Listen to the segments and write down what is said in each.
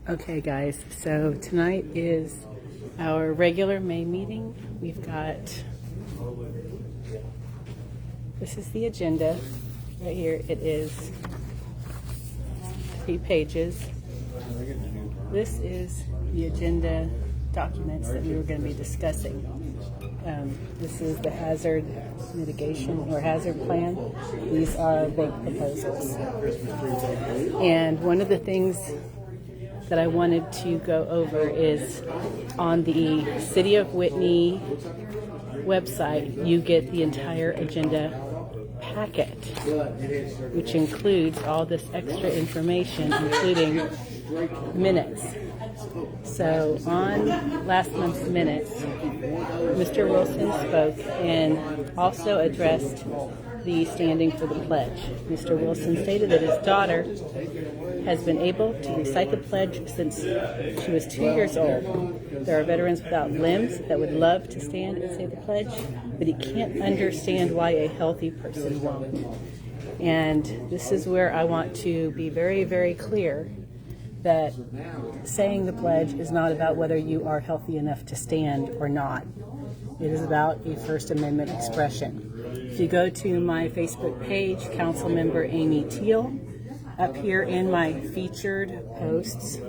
Okay, guys, so tonight is our regular May meeting. We've got, this is the agenda right here. It is 3 pages. This is the agenda documents that we were going to be discussing. This is the hazard mitigation or hazard plan. These are big proposals. And one of the things that I wanted to go over is on the City of Whitney website, you get the entire agenda packet, which includes all this extra information, including minutes. So on last month's minutes, Mr. Wilson spoke and also addressed the standing for the pledge. Mr. Wilson stated that his daughter has been able to recite the pledge since she was 2 years old. There are veterans without limbs that would love to stand and say the pledge, but he can't understand why a healthy person won't. And this is where I want to be very, very clear that saying the pledge is not about whether you are healthy enough to stand or not. It is about a First Amendment expression. If you go to my Facebook page, Councilmember Amy Teal, up here in my featured posts,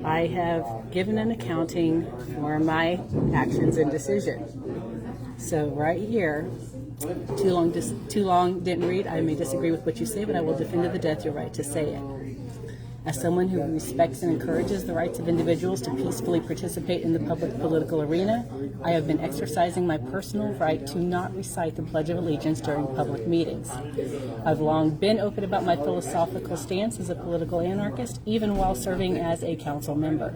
I have given an accounting for my actions and decisions. So right here, too long didn't read. I may disagree with what you say, but I will defend to the death your right to say it. As someone who respects and encourages the rights of individuals to peacefully participate in the public political arena, I have been exercising my personal right to not recite the Pledge of Allegiance during public meetings. I've long been open about my philosophical stance as a political anarchist, even while serving as a council member.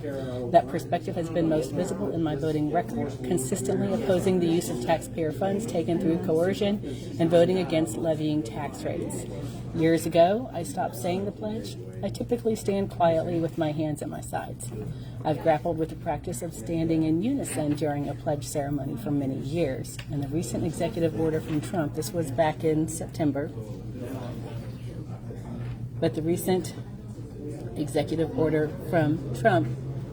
That perspective has been most visible in my voting record, consistently opposing the use of taxpayer funds taken through coercion and voting against levying tax rates. Years ago, I stopped saying the pledge. I typically stand quietly with my hands at my sides. I've grappled with the practice of standing in unison during a pledge ceremony for many years. And the recent executive order from Trump, this was back in September, but the recent executive order from Trump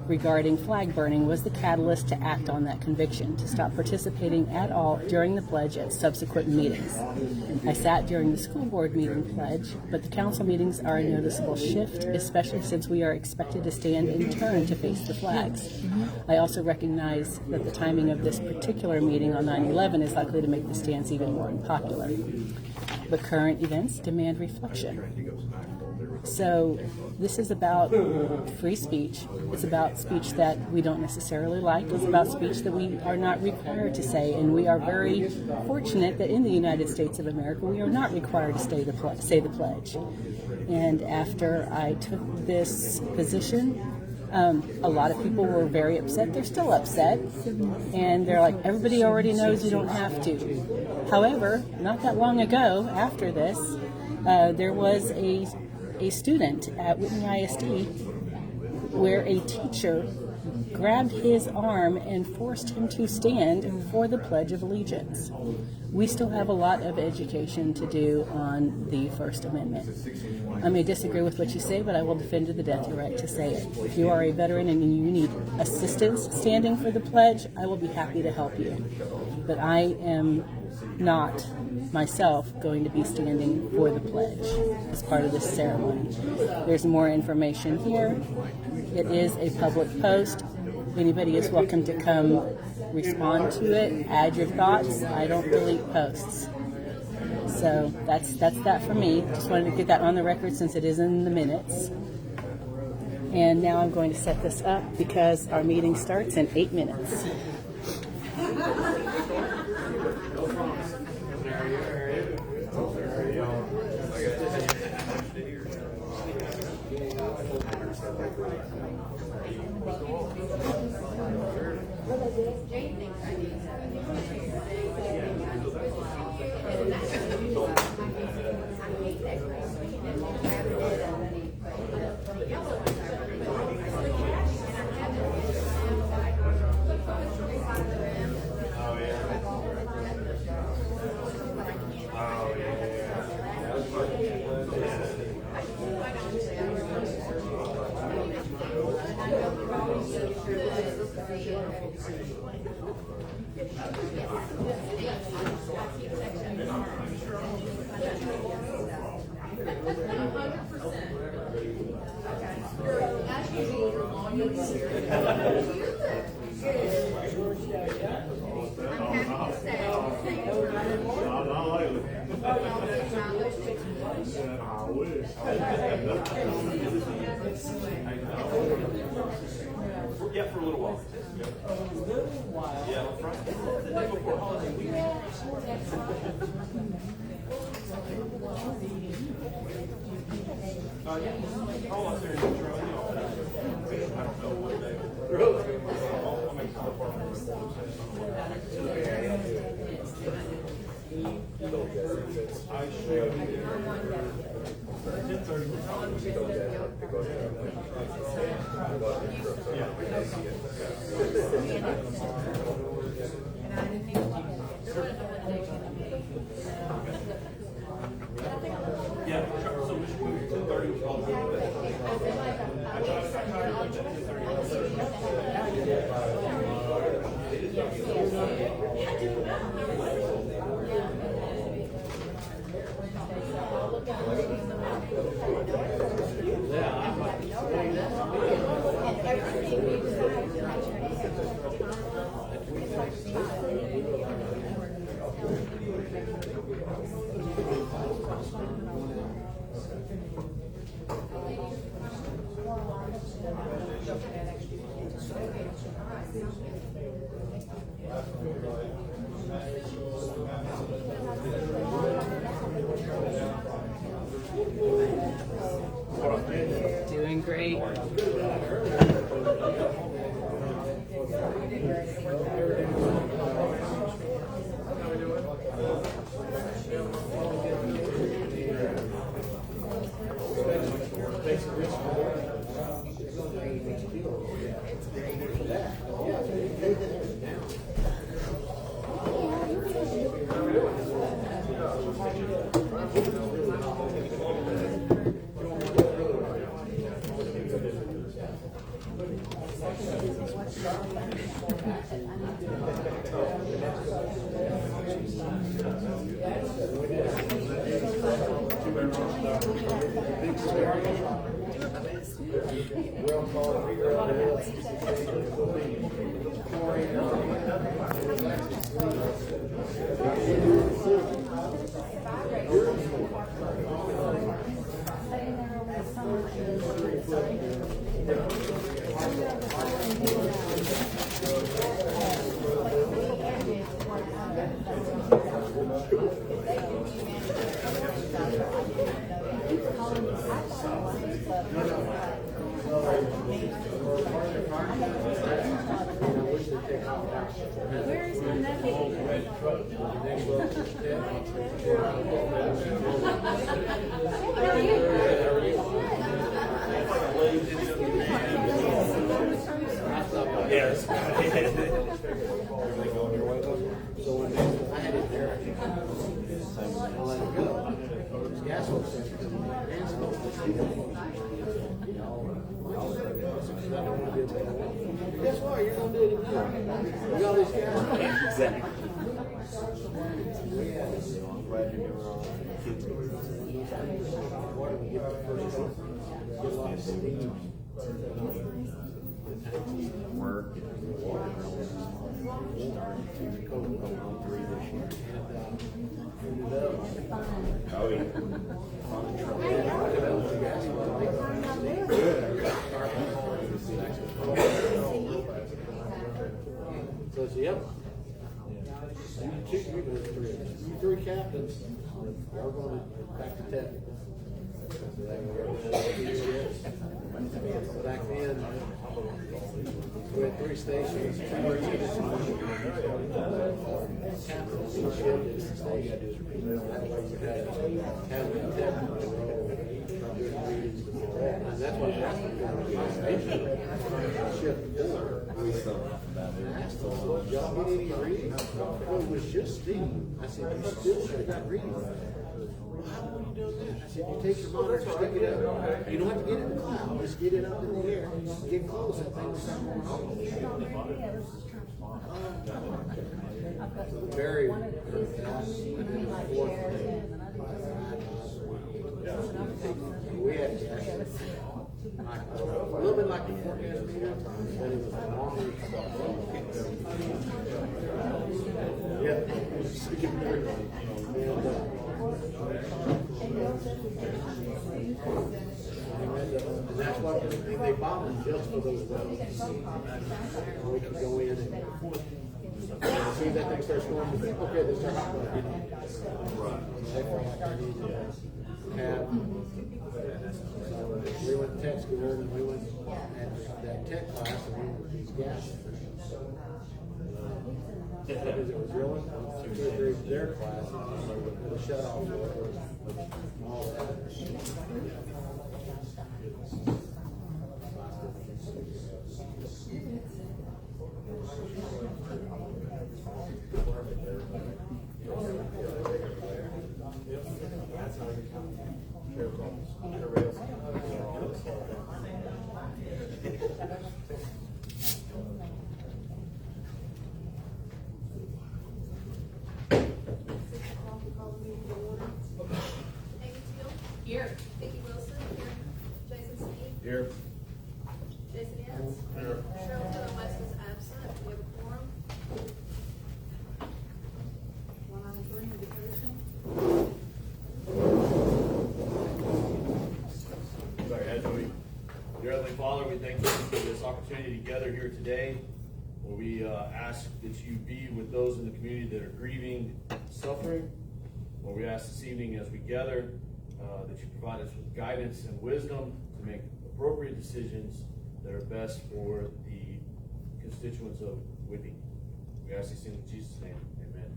regarding flag burning was the catalyst to act on that conviction, to stop participating at all during the pledge at subsequent meetings. I sat during the school board meeting pledge, but the council meetings are a noticeable shift, especially since we are expected to stand in turn to face the flags. I also recognize that the timing of this particular meeting on 9/11 is likely to make the stance even more unpopular. But current events demand reflection. So this is about free speech. It's about speech that we don't necessarily like. It's about speech that we are not required to say. And we are very fortunate that in the United States of America, we are not required to say the pledge. And after I took this position, a lot of people were very upset. They're still upset. And they're like, everybody already knows you don't have to. However, not that long ago, after this, there was a student at Whitney ISD where a teacher grabbed his arm and forced him to stand for the Pledge of Allegiance. We still have a lot of education to do on the First Amendment. I may disagree with what you say, but I will defend to the death your right to say it. If you are a veteran and you need assistance standing for the pledge, I will be happy to help you. But I am not myself going to be standing for the pledge as part of this ceremony. There's more information here. It is a public post. Anybody is welcome to come respond to it, add your thoughts. I don't delete posts. So that's that for me. Just wanted to get that on the record since it is in the minutes. And now I'm going to set this up because our meeting starts in 8 minutes. Yeah, for a little while. Yeah, the day before holiday weekend. Yeah. I'll out there and try it out. I don't know what day. Really? I'll make some apartment. I should be there. 10:30. Yeah, so we should move to 30. Doing great. Where is my Yes. So when I had it there, I let it go. Gas was guess what? You're gonna do it again. You got this gas. Exactly. Work. Oh, yeah. So it's, yep. You three captains are going back to technical. Back then, we had 3 stations, 2 units. Captains each shift is the station. That way you had a technical role, and that's what happened to the station. Shift 4. I asked them, well, y'all get any reading? Well, it was just Steve. I said, you still should have got reading. Well, how doing this? I said, you take your monitor, stick it up. You don't have to get it in the cloud, just get it up in the air. Get close, that thing will start going off. Very, we had a little bit like the forecast meter, but it was longer. Yeah. And that's what they bought them just for those wells. We can go in and see that thing starts going. Okay, this is hot. They feel like I need to have. We went to tech school and we went at that tech class and we went with these gas. Because it was real, their class, the shut off, all that. Here. Vicki Wilson. Here. Jason Sneed. Here. Jason Innes. Here. Cheryl Taylor West is absent. We have a quorum. 193, Mitigation. Sorry, dear Heavenly Father, we thank you for this opportunity to gather here today, where we ask that you be with those in the community that are grieving, suffering. Where we ask this evening as we gather that you provide us with guidance and wisdom to make appropriate decisions that are best for the constituents of Whitney. We ask these things in Jesus' name. Amen.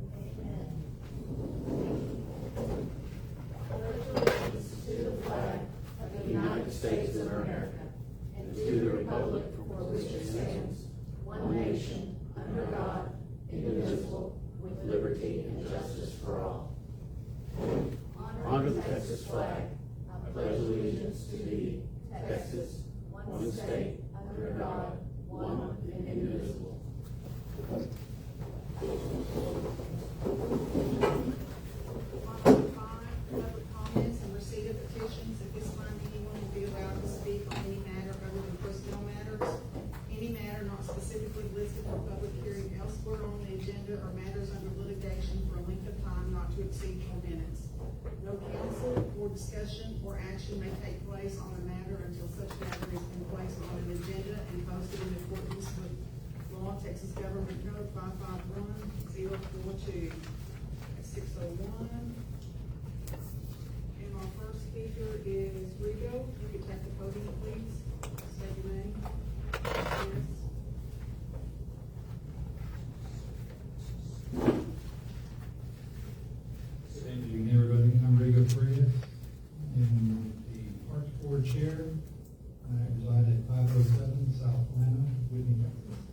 To the flag of the United States of America and to the republic for which it stands, one nation, under God, indivisible, with liberty and justice for all. Honor the Texas flag. I pledge allegiance to thee, Texas, one state, under God, one and indivisible. Public comments and receipt of petitions. At this time, anyone will be allowed to speak on any matter other than personnel matters. Any matter not specifically listed for public hearing elsewhere on the agenda or matters under litigation for a length of time not to exceed 4 minutes. No counsel or discussion or action may take place on a matter until such matter has been placed on an agenda and posted in accordance with law, Texas Government Code 551042 at 6:01. And our first speaker is Rigo. You can take the podium, please. State your name. Yes. Good evening, everybody. I'm Rigo Frias, and the Parks Board Chair. I reside at 507 South Atlanta, Whitney, Texas.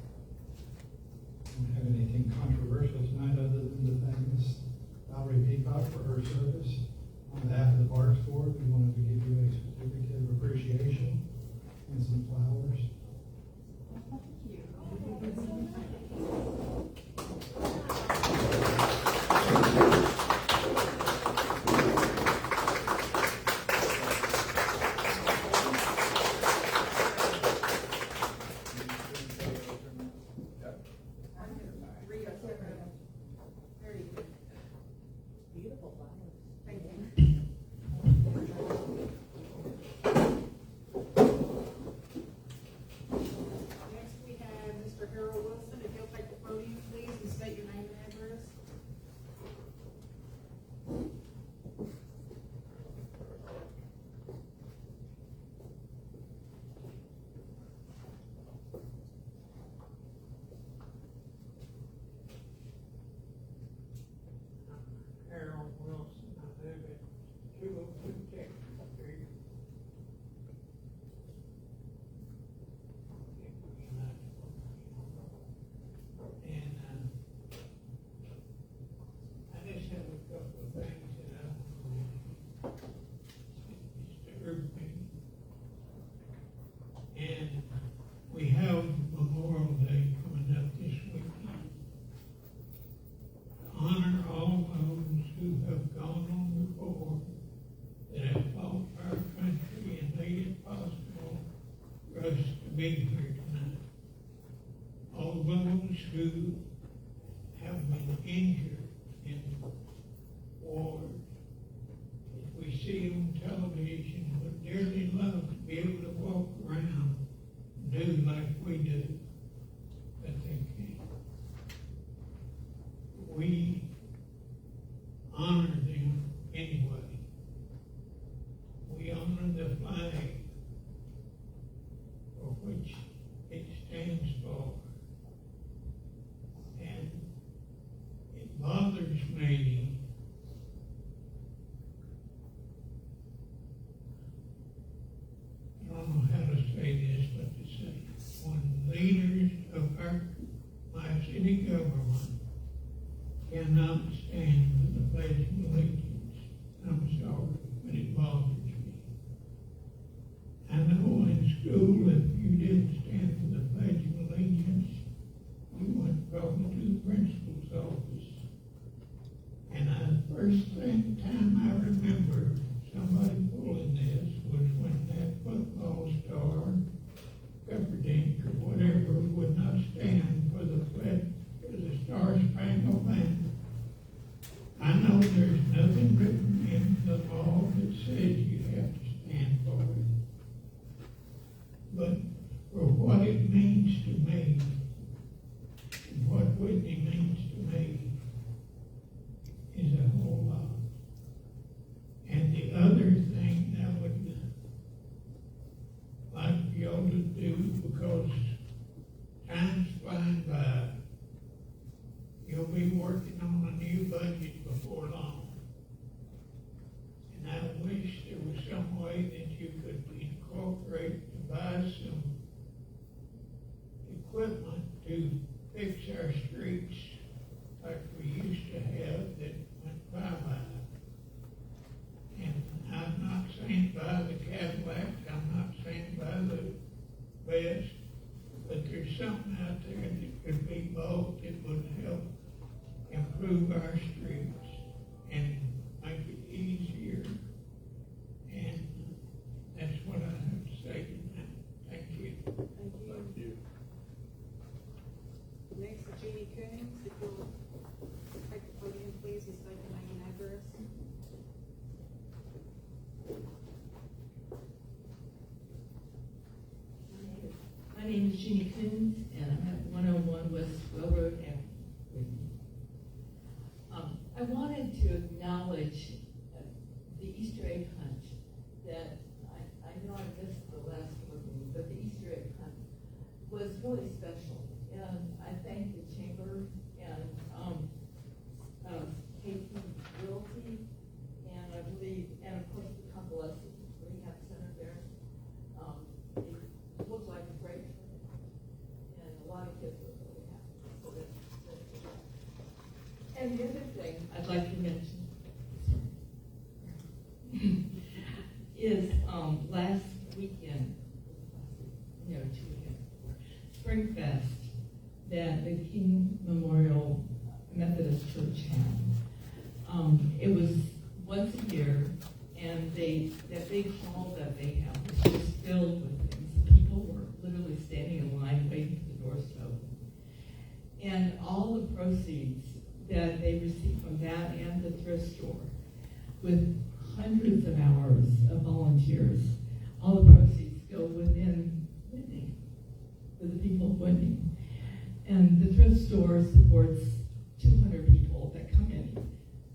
Don't have anything controversial tonight other than the things I'll repeat about for And we have Memorial Day coming up this weekend. To honor all those who have gone on before that have fought for our country and made it possible for us to be here tonight. All those who have been injured in wars that we see on television would dearly love to be able to walk around and do like we do, but they can't. We honor them anyway. We honor the flag for which it stands for. And it bothers me I don't know how to say this, but to say when leaders of my city government cannot stand for the Pledge of Allegiance, I'm sorry, but it bothers me. I know in school if you didn't stand for the Pledge of Allegiance, you went probably to the principal's office. And the first time I remember somebody pulling this was when that football star, Pepperdink or whatever, would not stand for the pledge, for the Star Spangled Banner. I know there's nothing written in the law that says you have to stand for it. But for what it means to me, and what Whitney means to me, is a whole lot. And the other thing I would like for y'all to do, because time's flying by, you'll be working on a new budget before long. And I wish there was some way that you could incorporate to buy some equipment to fix our streets like we used to have that went bye-bye. And I'm not saying buy the Cadillac, I'm not saying buy the best, but there's something out there that could be bought that would help improve our streets and make it easier. And that's what I have to say tonight. Thank you. Thank you. Next, Jeannie Coons, if you'll take the podium, please, and state your name and address. My name is Jeannie Coons, and I'm at 101 West Railroad Avenue. I wanted to acknowledge the Easter egg hunt that I know I missed the last one, but the Easter egg hunt was really special. And I thank the Chamber and KP Realty, and I believe, and of course the convalescent rehab center there. It looked like a great trip, and a lot of kids were really happy. So that's good. And the other thing I'd like to mention is last weekend, 2 weekends before, Spring Fest, that the King Memorial Methodist Church had. It was once a year, and that big hall that they have was just filled with things. People were literally standing in line waiting for the doors to open. And all the proceeds that they received from that and the thrift store, with hundreds of hours of volunteers, all the proceeds go within Whitney, for the people of Whitney. And the thrift store supports 200 people that come in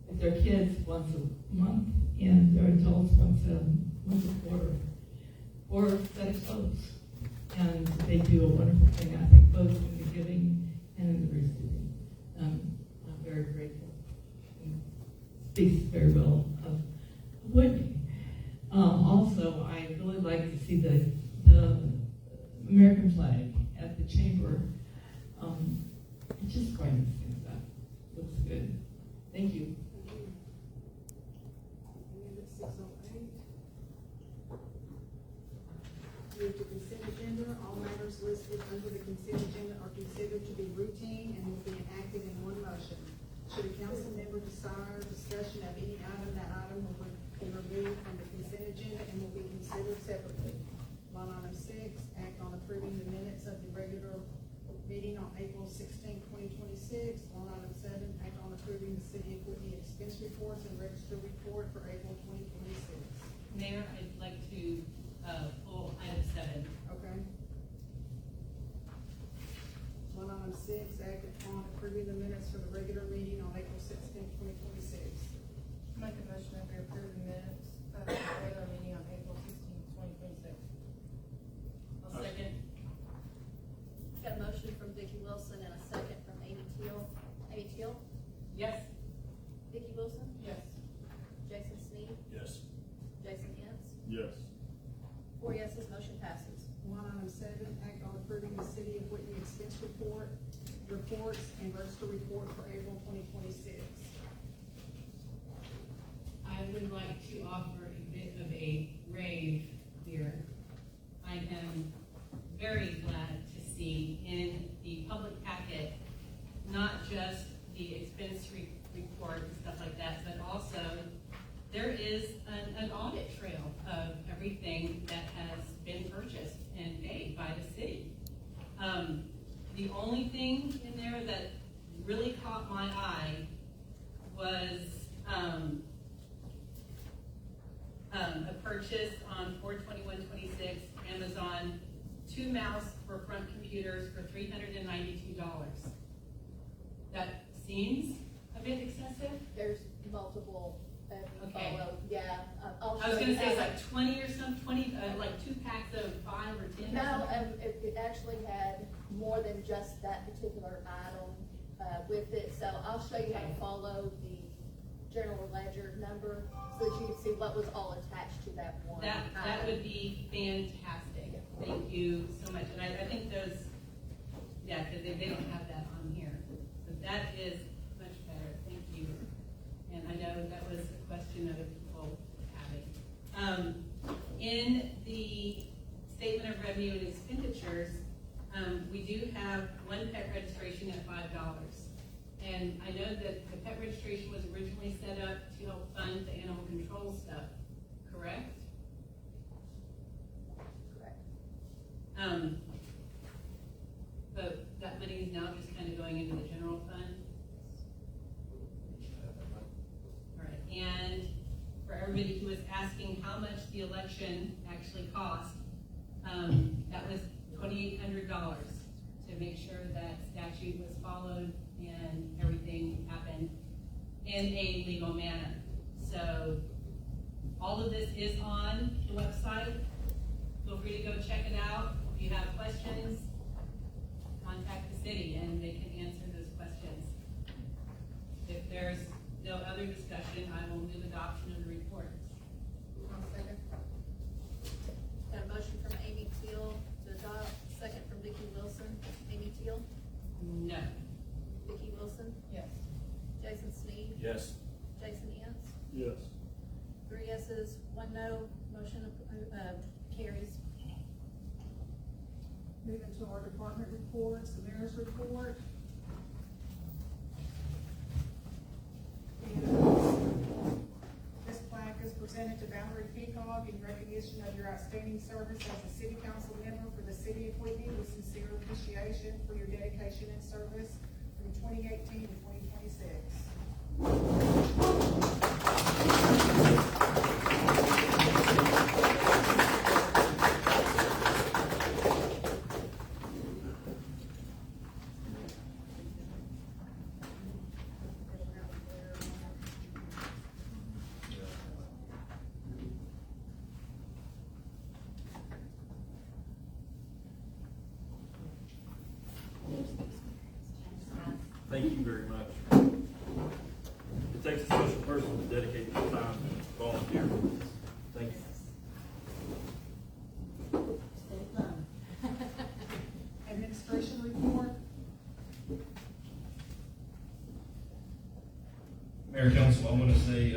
with their kids once a month and their adults once a quarter, or a set of clothes. And they do a wonderful thing, I think, both in the giving and in the receiving. I'm very grateful. And speaks very well of Whitney. Also, I really like to see the American flag at the chamber. It's just going to things up. Looks good. Thank you. Amendment 608. Move to consent agenda. under the consent agenda are considered to be routine and will be enacted in one motion. Should a council member desire discussion of any item, that item will be removed from the consent agenda and will be considered separately. Line item 6, act on approving the minutes of the regular meeting on April 16, 2026. Line item 7, act on approving the City of Whitney expense reports and register report for April 2026. Mayor, I'd like to pull item 7. Okay. Line item 6, act on approving the minutes for the regular meeting on April 16, 2026. Make a motion that we approve the minutes of the regular meeting on April 16, 2026. I'll second. Got a motion from Vicki Wilson and a second from Amy Teal. Amy Teal? Yes. Vicki Wilson? Yes. Jason Sneed? Yes. Jason Ince? Yes. 4 yeses, motion passes. Line item 7, act on approving the City of Whitney expense reports and register report for April 2026. I would like to offer a bit of a rave here. I am very glad to see in the public packet, not just the expense report and stuff like that, but also there is an audit trail of everything that has been purchased and paid by the city. The only thing in there that really caught my eye was a purchase on 4/21/26, Amazon, 2 mouse for front computers for $392. That seems a bit excessive. There's multiple, Okay. follow, yeah. I'll I was show gonna you say it's that. like 20 or something, 20, like 2 packs of 5 or 10. or No, something. it actually had more than just that particular item, with it, so I'll show you how to Okay. follow the general ledger number, so that you can see what was all attached to that one That item. would be fantastic. Thank you so much. And I think those, yeah, because they don't have that on here. So that is much better. Thank you. And I know that was a question other people were having. In the statement of revenue and expenditures, we do have one pet registration at $5. And I know that the pet registration was originally set up to help fund the animal control stuff, correct? Correct. But that money is now just kind of going into the general fund? All right, and for everybody who was asking how much the election actually cost, that was $2,800 to make sure that statute was followed and everything happened in a legal manner. So all of this is on the website. Feel free to go check it out. If you have questions, contact the city and they can answer those questions. If there's no other discussion, I will move adoption of the reports. I'll second. Got a motion from Amy Teal to adopt, second from Vicki Wilson. Amy Teal? No. Vicki Wilson? Yes. Jason Sneed? Yes. Jason Ince? Yes. 3 yeses, 1 no, motion carries. Moving to our department reports, the mayor's report. And this plaque is presented to Valerie Peacock in recognition of your outstanding service as a city council member for the City of Whitney, with sincere appreciation for your dedication and service from 2018 to 2026. Thank you very much. It takes a special person to dedicate their time and volunteer. Thank you. Administration report. Mayor Mayor, Council, I want to say,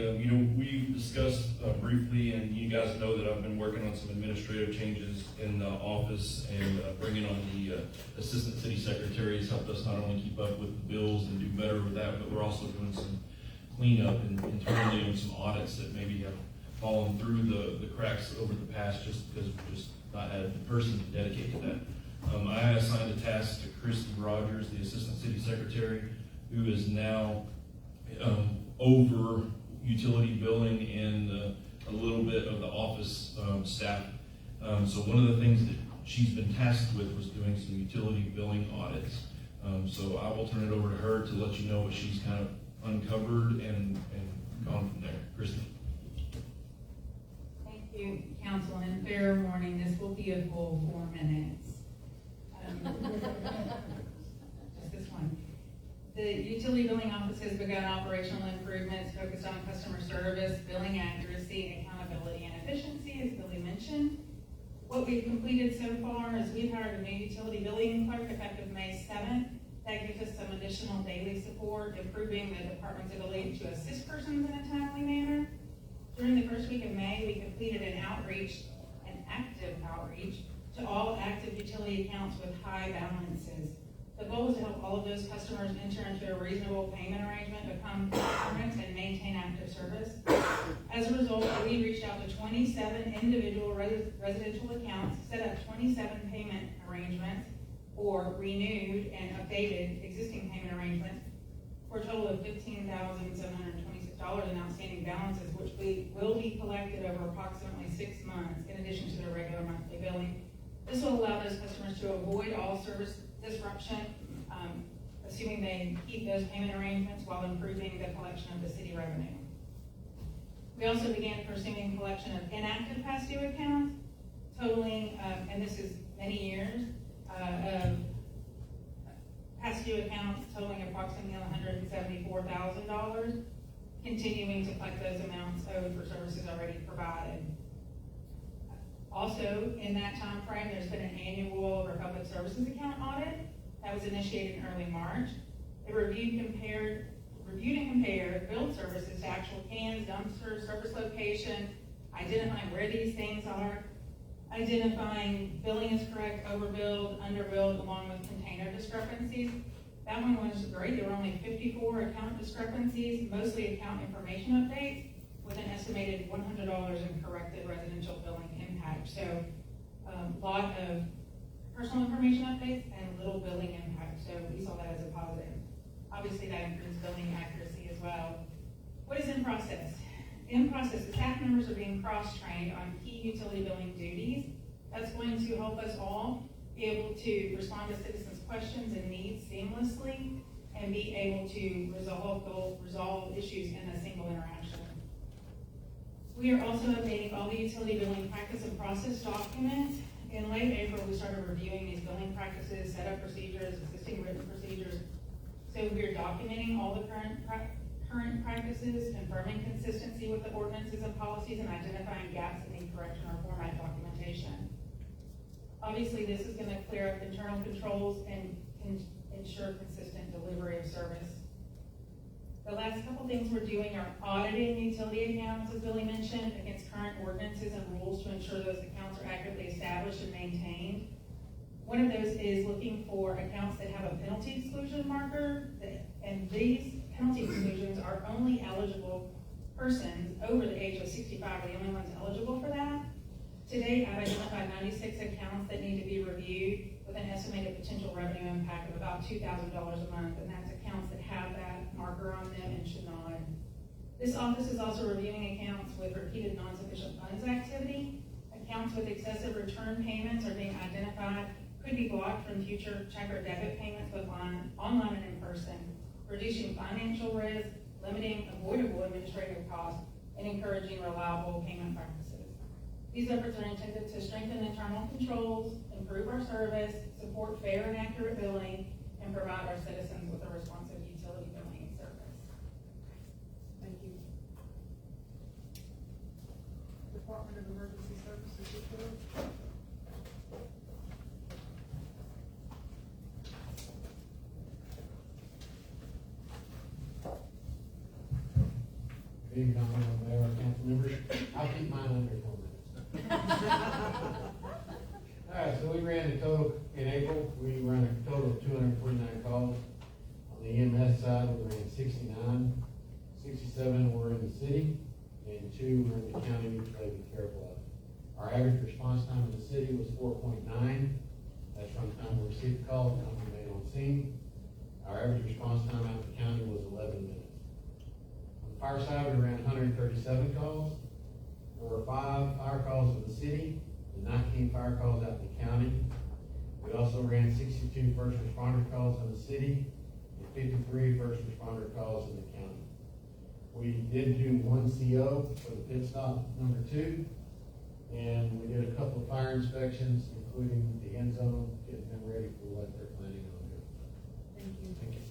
we discussed briefly, and you guys know that I've been working on some administrative changes in the office, and bringing on the Assistant City Secretary has helped us not only keep up with the bills and do better with that, but we're also doing some cleanup and internally on some audits that maybe have fallen through the cracks over the past, just because we've just not had the person dedicated to that. I assigned a task to Christy Rogers, the Assistant City Secretary, who is now over utility billing and a little bit of the office staff. So one of the things that she's been tasked with was doing some utility billing audits. So I will turn it over to her to let you know what she's kind of uncovered and gone from there. Christy. Thank you, Council, and fair warning, this will be a full 4 minutes. Just this one. The utility billing office has begun operational improvements focused on customer service, billing accuracy, accountability, and efficiency, as Billy mentioned. What we've completed so far is we've hired a new utility billing clerk effective May 7th. That gives us some additional daily support, improving the department's ability to assist persons in a timely manner. During the first week of May, we completed an active outreach to all active utility accounts with high balances. The goal is to help all of those customers enter into a reasonable payment arrangement, become current, and maintain active service. As a result, we reached out to 27 individual residential accounts, set up 27 payment arrangements, or renewed and updated existing payment arrangements for a total of $15,726 in outstanding balances, which will be collected over approximately 6 months in addition to their regular monthly billing. This will allow those customers to avoid all service disruption, assuming they keep those payment arrangements while improving the collection of the city revenue. We also began pursuing collection of inactive past due accounts, totaling, and this is many years, of past due accounts totaling approximately $174,000, continuing to collect those amounts owed for services already provided. Also, in that time frame, there's been an annual Republic Services account audit that was initiated in early March. It reviewed and compared billed services to actual cans, dumpsters, service location, identifying where these things are, identifying billing is correct, overbilled, underbilled, along with container discrepancies. That one was great. There were only 54 account discrepancies, mostly account information updates, with an estimated $100 in corrected residential billing impact. So a lot of personal information updates and little billing impact. So we saw that as a positive. Obviously that improves billing accuracy as well. What is in process? In process, the staff members are being cross-trained on key utility billing duties. That's going to help us all be able to respond to citizens' questions and needs seamlessly and be able to resolve issues in a single interaction. We are also updating all the utility billing practice and process documents. In late April, we started reviewing these billing practices, setup procedures, existing written procedures. So we are documenting all the current practices, confirming consistency with the ordinances and policies, and identifying gaps in the correction or format documentation. Obviously, this is going to clear up internal controls and ensure consistent delivery of service. The last couple things we're doing are auditing utility accounts, as Billy mentioned, against current ordinances and rules to ensure those accounts are accurately established and maintained. One of those is looking for accounts that have a penalty exclusion marker, and these penalty exclusions are only eligible persons over the age of 65 are the only ones eligible for that. To date, I've identified 96 accounts that need to be reviewed with an estimated potential revenue impact of about $2,000 a month, and that's accounts that have that marker on them and should not. This office is also reviewing accounts with repeated non-sufficient funds activity. Accounts with excessive return payments are being identified, could be blocked from future check or debit payments both online and in person, reducing financial risk, limiting avoidable administrative costs, and encouraging reliable payment practices. These efforts are intended to strengthen internal controls, improve our service, support fair and accurate billing, and provide our citizens with a responsive utility billing service. Thank you. Department of Emergency Services report. big nominal mayor, council members. I'll keep mine under 4 minutes. All right, so we ran a total, in April, we ran a total of 249 calls. On the EMS side, we ran 69, 67 were in the city, and 2 were in the county, which they be careful of. Our average response time in the city was 4.9. That's from the time we received the call to the time we made on scene. Our average response time out in the county was 11 minutes. On the fire side, we ran 137 calls. There were 5 fire calls in the city and 19 fire calls out in the county. We also ran 62 first responder calls in the city and 53 first responder calls in the county. We did do 1 CO for the pit stop number 2, and we did a couple of fire inspections, including the end zone, getting them ready for what they're planning on doing. Thank you. Thank you.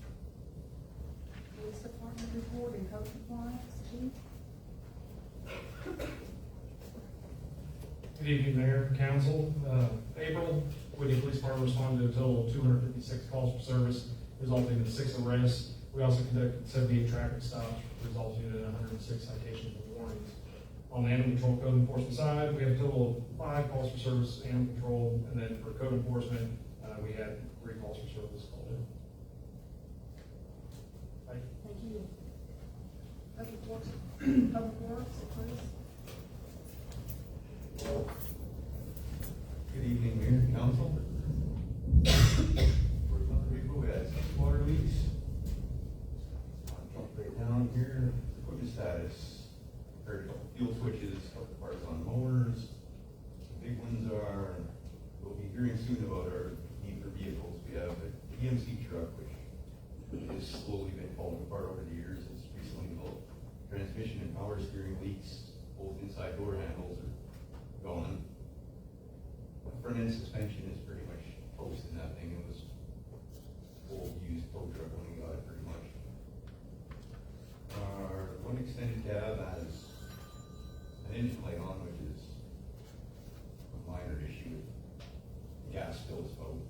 Police Department report and code compliance, Chief? Good evening, Mayor, Council. April, Whitney Police Department responded to a total of 256 calls for service, resulting in 6 arrests. We also conducted 78 traffic stops, resulting in 106 citations and warnings. On the animal control code enforcement side, we had a total of 5 calls for service, animal control, and then for code enforcement, we had 3 calls for service called in. Thank you. Thank you. Public Works, please. Good evening, Mayor and Council. First month of April, we had 6 water leaks. I'll jump right down here. Equipment status. Heard fuel switches, couple parts on mowers. The big ones are, we'll be hearing soon about our need for vehicles. We have a EMC truck, which has slowly been falling apart over the years. It's recently developed transmission and power steering leaks. Both inside door handles are gone. The front end suspension is pretty much toast in that thing. It was old used tow truck when we got it, pretty much. Our one extended cab has an engine light on, which is a minor issue. Gas spills out.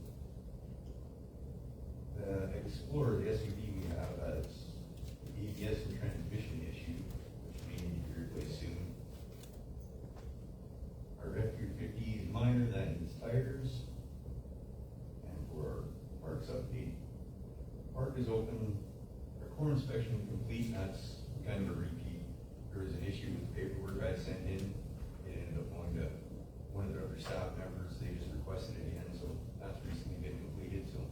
The Explorer, the SUV we have, has ABS and transmission issue, which may need to be replaced soon. Our F-350 is minor, that needs tires. And for our parks update, park is open, our core inspection complete, that's kind of a repeat. There was an issue with the paperwork I sent in, it ended up going to one of the other staff members, they just requested it again, so that's recently been completed, so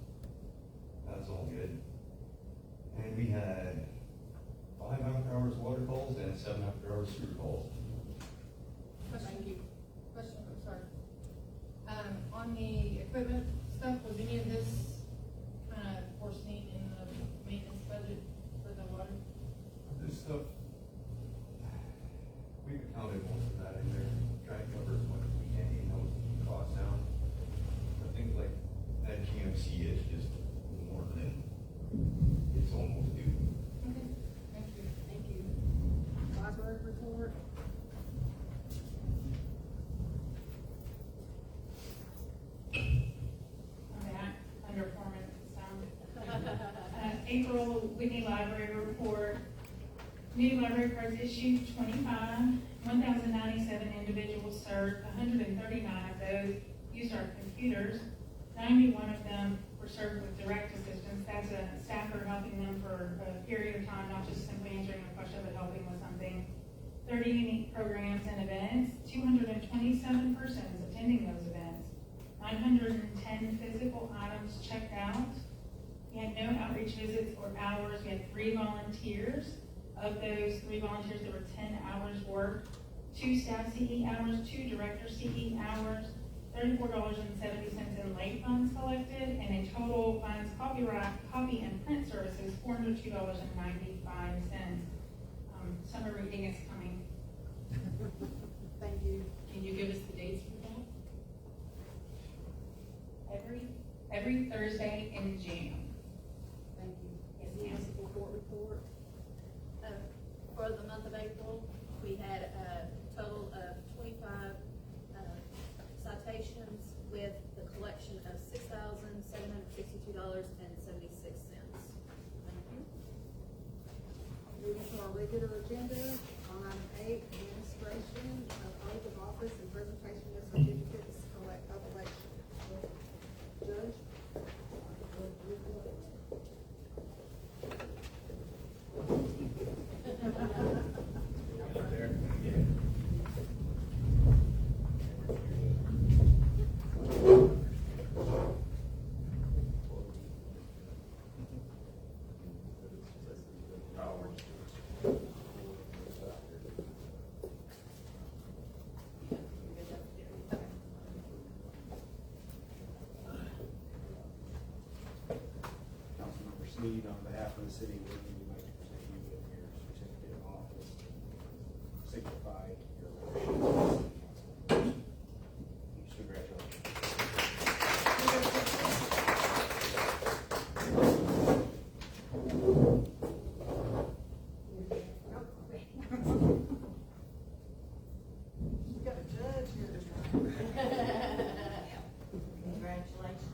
that's all good. And we had 5 after-hours water calls and 7 after-hours sewer calls. Thank you. Question, I'm sorry. On the equipment stuff, was any of this kind of foreseen in the maintenance budget for the water? This stuff, we've accounted most of that in there, trying to cover as much as we can, you know, to keep costs down. But things like that GMC is just more than it's almost due. Okay, thank you. Thank you. Library report? I'm back, under 4 minutes this time. April Whitney Library report. New library cards issued 25, 1,097 individuals served, 139 of those used our computers. 91 of them were served with direct assistance. That's a staffer helping them for a period of time, not just simply answering a question, but helping with something. 30 unique programs and events, 227 persons attending those events, 910 physical items checked out. We had no outreach visits or hours. We had 3 volunteers. Of those 3 volunteers, there were 10 hours worked, 2 staff CE hours, 2 director CE hours, $34.70 in late funds collected, and in total funds, copy and print services, $402.95. Summer reading is coming. Thank you. Can you give us the dates for that? Every Thursday in June. Thank you. Yes, ma'am. Municipal court report? For the month of April, we had a total of 25 citations with the collection of $6,762.76. Thank you. Moving to our regular regular agenda. On item 8, administration of oath of office and presentation of certificates of election. Judge? Councilmember Sneed, on behalf of the city of Whitney, we'd like to present you with your certificate of office to signify your election. Congratulations. We got a judge here tonight. Congratulations.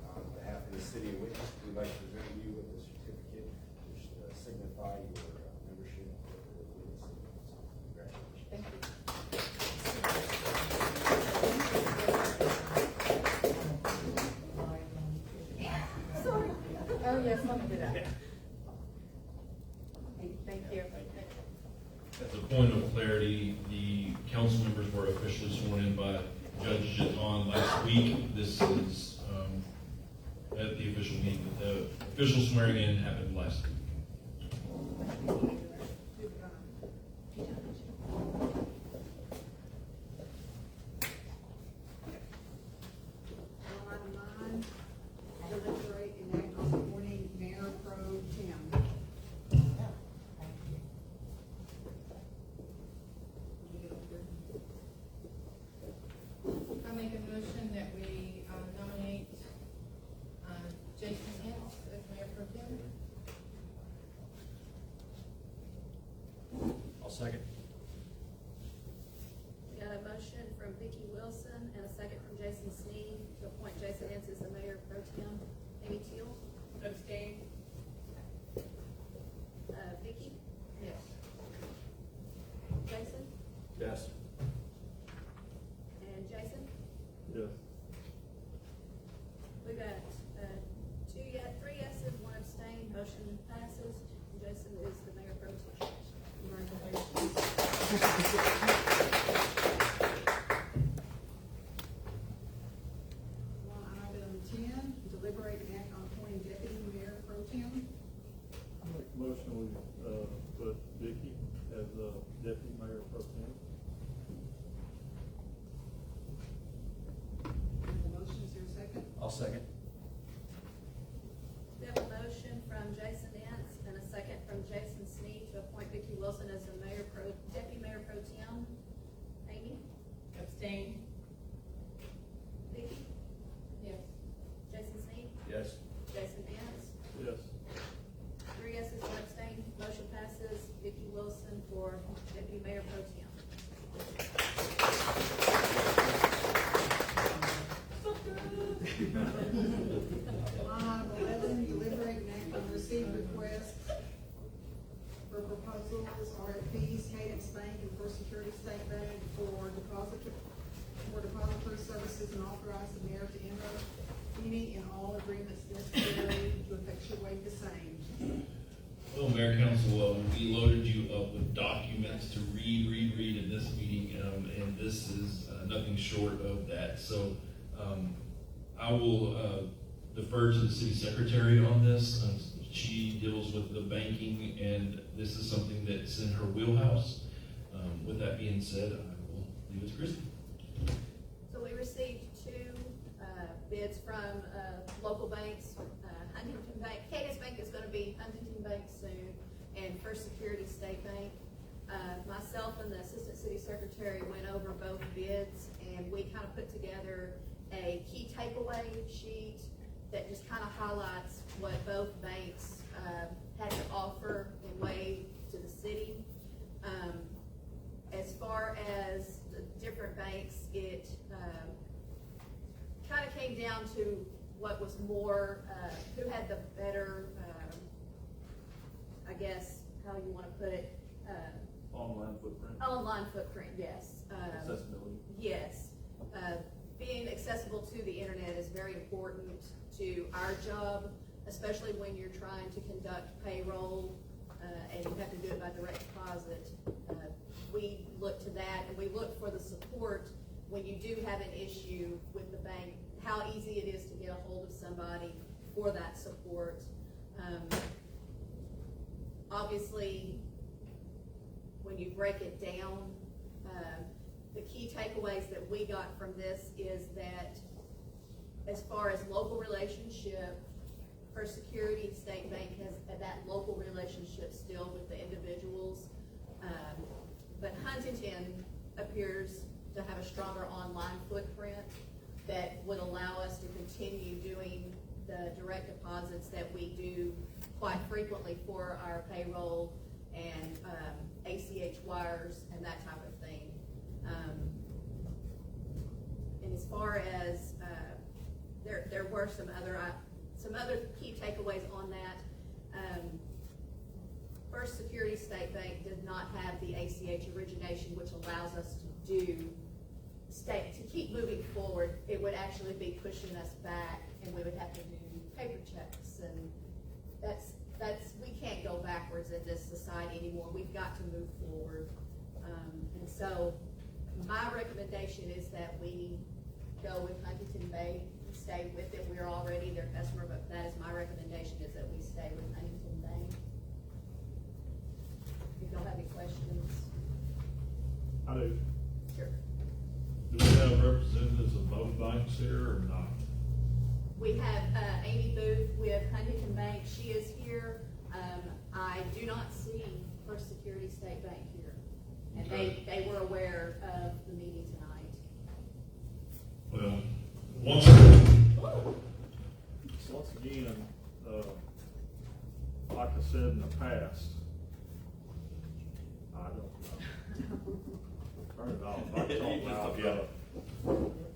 On behalf of the city of Whitney, we'd like to present you with a certificate which signify your membership with the Whitney City Council. Congratulations. Thank you. Sorry. Oh, yes, let me do that. Thank you. As a point of clarity, the council members were officially sworn in by Judge Jeton last week. This is, at the official meeting, the official swearing in happened last week. On item 9, deliberate and act on appointing mayor pro tem. I make a motion that we nominate Jason Hicks as mayor pro tem. I'll second. We got a motion from Vicki Wilson and a second from Jason Sneed to appoint Jason Ince as the mayor pro tem. Amy Teal? Abstain. Vicki? Yes. Jason? Yes. And Jason? Yes. We got, 3 yeses, 1 abstain, motion passes. Jason is the mayor pro tem. Congratulations. On item 10, deliberate and act on appointing deputy mayor pro tem. I make a motion, we, put Vicky as, deputy mayor pro tem. The motion, is there a second? I'll second. We have a motion from Jason Ince and a second from Jason Sneed to appoint Vicki Wilson as the deputy mayor pro tem. Amy? Abstain. Vicki? Yes. Jason Sneed? Yes. Jason Ince? Yes. 3 yeses, 1 abstain, motion passes. Vicki Wilson for deputy mayor pro tem. On item 11, deliberate and act on received requests for proposals, RFPs, Cadence Bank and First Security State Bank for depository services, and authorize the mayor to enter any and all agreements necessary to effectuate the same. Well, Mayor Council, we loaded you up with documents to read in this meeting, and this is nothing short of that. So I will defer to the city secretary on this. She deals with the banking, and this is something that's in her wheelhouse. With that being said, I will leave it to Christie. So we received 2 bids from local banks. Huntington Bank, Cadence Bank is gonna be Huntington Bank soon, and First Security State Bank. Myself and the Assistant City Secretary went over both bids, and we kind of put together a key takeaway sheet that just kind of highlights what both banks had to offer in way to the city. As far more, who had the better, I guess, how you wanna put it, Online footprint, online footprint, yes. accessibility. Yes. Being accessible to the internet is very important to our job, especially when you're trying to conduct payroll, and you have to do it by direct deposit. We look to that, and we look for the support when you do have an issue with the bank, how easy it is to get a hold of somebody for that support. Obviously, when you break it down, the key takeaways that we got from this is that as far as local relationship, First Security State Bank has that local relationship still with the individuals. But Huntington appears to have a stronger online footprint that would allow us to continue doing the direct deposits that we do quite frequently for our payroll and ACH wires and that type of thing. And as far as there were some other key takeaways on that. First Security State Bank did not have the ACH origination, which allows us to keep moving forward. It would actually be pushing us back, and we would have to do paper checks, and we can't go backwards in this society anymore. We've got to move forward. And so my recommendation is that we go with Huntington Bank, stay with it. We're already their customer, but that is my recommendation, is that we stay with Huntington Bank. If y'all have any questions. I do. Sure. Do we have representatives of both banks here or not? We have Amy Booth with Huntington Bank. She is here. I do not see First Security State Bank here. And they were aware of the meeting tonight. Well, once again, like I said in the past, I don't know. Turn it off. I can talk loud.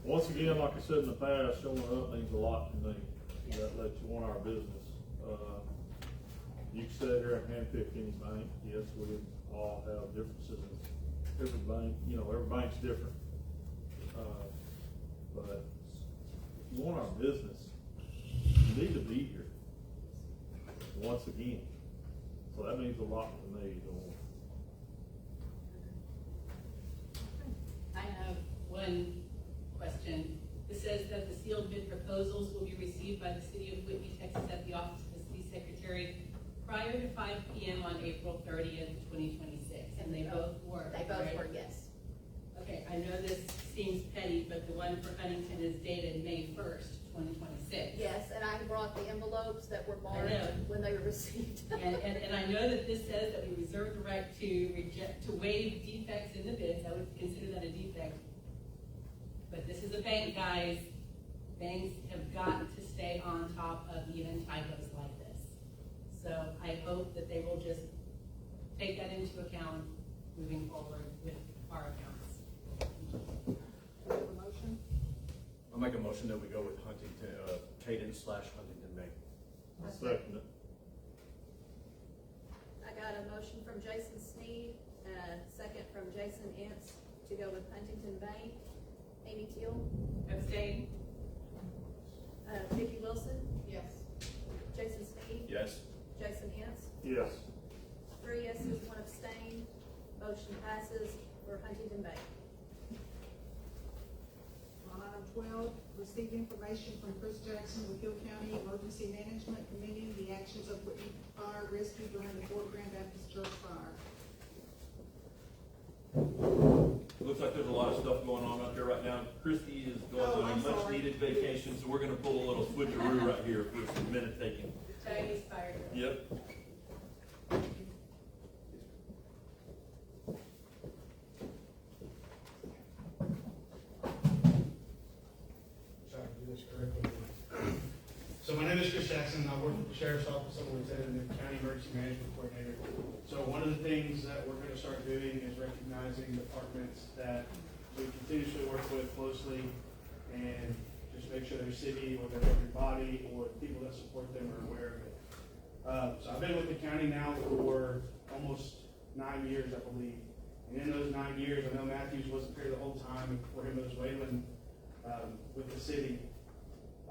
Once again, like I said in the past, showing up means a lot to me. That lets you want our business. You can sit here and handpick any bank. Yes, we all have differences in every bank. Every bank's different. But if you want our business, you need to be here. Once again. So that means a lot to me. I have one question. It says that the sealed bid proposals will be received by the City of Whitney, Texas at the Office of the City Secretary prior to 5 p.m. on April 30th, 2026. And they both were. They both right? were, yes. Okay, I know this seems petty, but the one for Huntington is dated May 1st, 2026. Yes, and I brought the envelopes that were I marked know. when they were received. And I know that this says that we reserve the right to waive defects in the bids. I would consider that a defect. But this is a bank, guys. Banks have got to stay on top of even typos like this. So I hope that they will just take that into account moving forward with our accounts. Motion? I'll make a motion that we go with Huntington, Cadence/Huntington Bank. I'll second it. I got a motion from Jason Sneed, second from Jason Ince to go with Huntington Bank. Amy Teal? Abstain? Vicki Wilson? Yes. Jason Sneed? Yes. Jason Ince? Yes. 3 yeses, 1 abstain. Motion passes for Huntington Bank. On item 12, receive information from Chris Jackson with Hill County Emergency Management commending the actions of Whitney Fire Rescue during the Fort Grand Baptist Church fire. It looks like there's a lot of stuff going on out there right now. Christy is going on a much needed vacation, so we're gonna pull a little switcheroo right here for some minute taking. Chinese fire. Yep. Try to do this correctly. So my name is Chris Jackson. I work at the Sheriff's Office. I'm Lieutenant and County Emergency Management Coordinator. So one of the things that we're going to start doing is recognizing departments that we continuously work with closely and just make sure their city or their everybody or people that support them are aware of it. So I've been with the county now for almost 9 years, I believe. And in those 9 years, I know Matthews wasn't here the whole time. For him, it was Wayland with the city.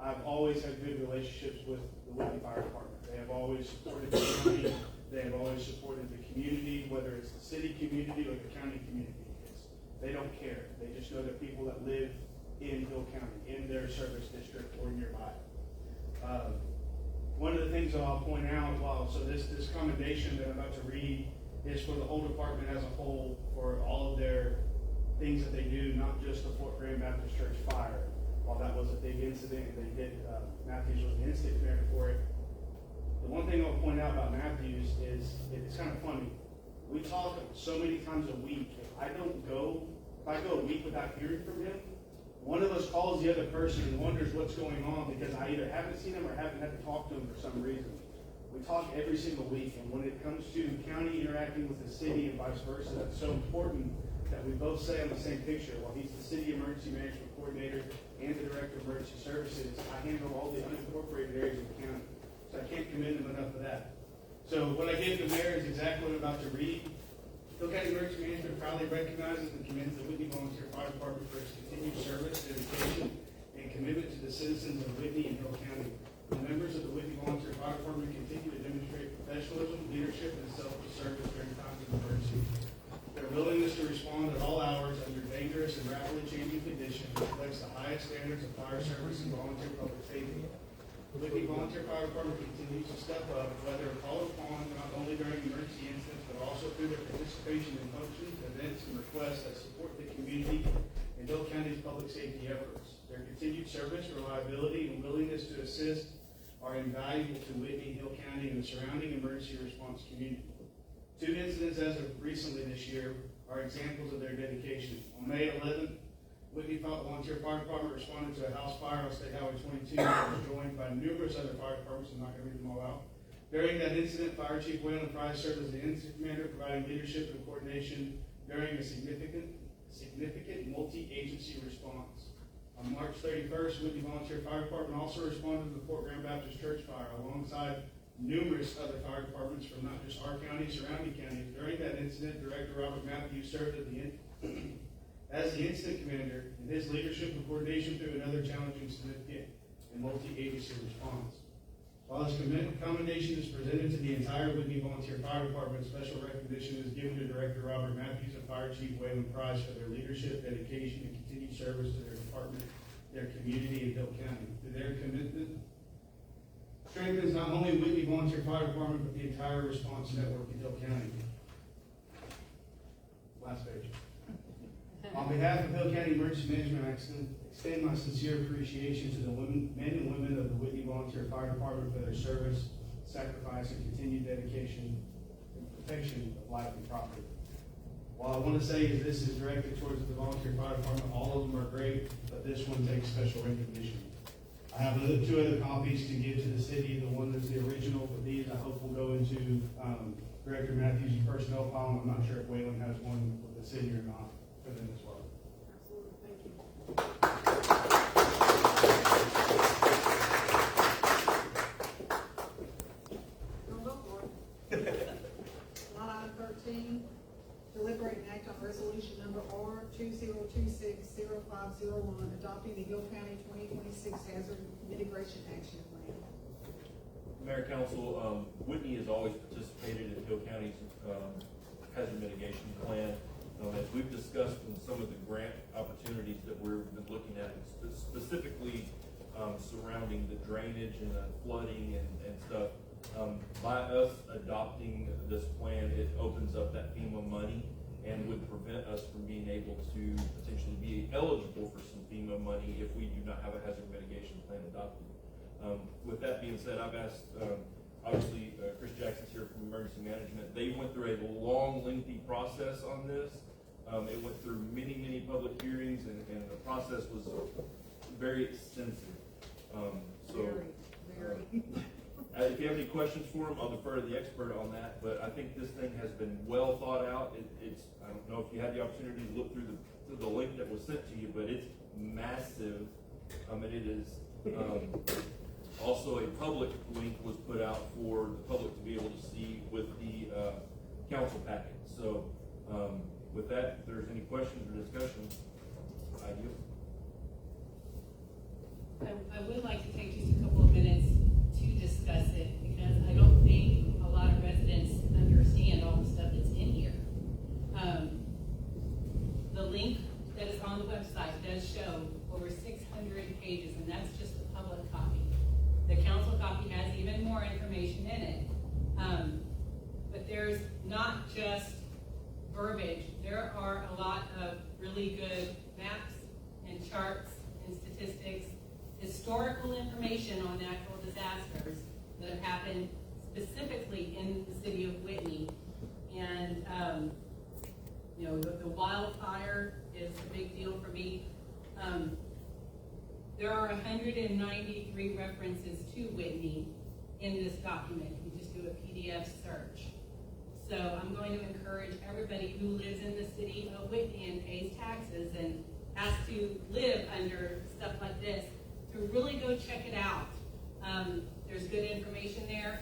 I've always had good relationships with the Whitney Fire Department. They have always supported the county. They have always supported the community, whether it's the city community or the county community. They don't care. They just know the people that live in Hill County, in their service district or nearby. One of the things that I'll point out, so this commendation that I'm about to read is for the whole department as a whole, for all of their things that they do, not just the Fort Grand Baptist Church fire. While that was a big incident, they did, Matthews was an incident commander for it. The one thing I'll point out about Matthews is, it's kind of funny. We talk so many times a week. If I go a week without hearing from him, one of us calls the other person and wonders what's going on because I either haven't seen him or haven't had to talk to him for some reason. We talk every single week, and when it comes to county interacting with the city and vice versa, that's so important that we both say on the same picture. While he's the city emergency management coordinator and the director of emergency services, I handle all the unincorporated areas of the county. So I can't commend him enough for that. So what I gave the mayor is exactly what I'm about to read. Hill County Emergency Management proudly recognizes and commends the Whitney Volunteer Fire Department for its continued service, dedication, and commitment to the citizens of Whitney and Hill County. The members of the Whitney Volunteer Fire Department continue to demonstrate professionalism, leadership, and selfless service during times of emergency. Their willingness to respond at all hours under dangerous and rapidly changing conditions reflects the highest standards of fire service and volunteer public safety. The Whitney Volunteer Fire Department continues to step up, whether called upon not only during emergency incidents, but also through their participation in functions, events, and requests that support the community and Hill County's public safety efforts. Their continued service, reliability, and willingness to assist are invaluable to Whitney, Hill County, and the surrounding emergency response community. 2 incidents as of recently this year are examples of their dedication. On May 11th, Whitney Volunteer Fire Department responded to a house fire on State Highway 22 that was joined by numerous other fire departments. I'm not going to read them all out. During that incident, Fire Chief Wayland Price served as the incident commander, providing leadership and coordination during a significant multi-agency response. On March 31st, Whitney Volunteer Fire Department also responded to the Fort Grand Baptist Church fire alongside numerous other fire departments from not just our county, surrounding counties. During that incident, Director Robert Matthews served as the incident commander, and his leadership and coordination through another challenging, significant, and multi-agency response. While this commendation is presented to the entire Whitney Volunteer Fire Department, special recognition is given to Director Robert Matthews and Fire Chief Wayland Price for their leadership, dedication, and continued service to their department, their community, and Hill County. Through their commitment, strengthens not only Whitney Volunteer Fire Department, but the entire response network in Hill County. Last page. On behalf of Hill County Emergency Management, I extend my sincere appreciation to the men and women of the Whitney Volunteer Fire Department for their service, sacrifice, and continued dedication and protection of life and property. While I want to say is this is directed towards the Volunteer Fire Department, all of them are great, but this one takes special recognition. I have 2 other copies to give to the city. The one that's the original, but these I hope will go into Director Matthews' personnel file. I'm not sure if Wayland has one with the city or not for them as well. Absolutely, thank you. Don't go for it. Line item 13, deliberate and act on resolution number R 2026-0501, adopting the Hill County 2026 Hazard Mitigation Action Plan. Mayor, Council, Whitney has always participated in Hill County's hazard mitigation plan. As we've discussed in some of the grant opportunities that we've been looking at, specifically surrounding the drainage and the flooding and stuff, by us adopting this plan, it opens up that FEMA money and would prevent us from being able to potentially be eligible for some FEMA money if we do not have a hazard mitigation plan adopted. With that being said, I've asked, obviously, Chris Jackson's here from Emergency Management. They went through a long, lengthy process on this. It went through many public hearings, and the process was very extensive. If you have any questions for him, I'll defer to the expert on that, but I think this thing has been well thought out. I don't know if you had the opportunity to look through the link that was sent to you, but it's massive And it is, also a public link was put out for the public to be able to see with the, council packet. So, with that, if there's any questions or discussion, I yield. I would like to take just a couple of minutes to discuss it, because I don't think a lot of residents understand all the stuff that's in here. The link that is on the website does show over 600 pages, and that's just the public copy. The council copy has even more information in it. But there's not just verbiage. There are a lot of really good maps and charts and statistics, historical information on natural disasters that have happened specifically in the city of Whitney. And, you know, the wildfire is a big deal for me. There are 193 references to Whitney in this document. You just do a PDF search. So I'm going to encourage everybody who lives in the city of Whitney and pays taxes and has to live under stuff like this to really go check it out. There's good information there.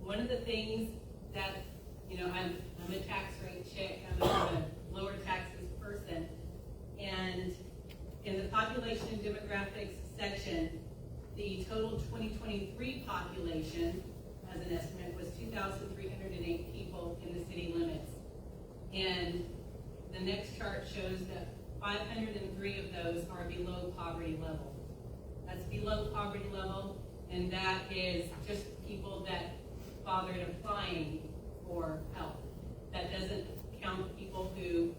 One of the things that, you know, I'm a tax rate chick, I'm a lower taxes person, and in the population and demographics section, the total 2023 population, as an estimate, was 2,308 people in the city limits. And the next chart shows that 503 of those are below poverty level. That's below poverty level, and that is just people that bothered applying for help. That doesn't count people who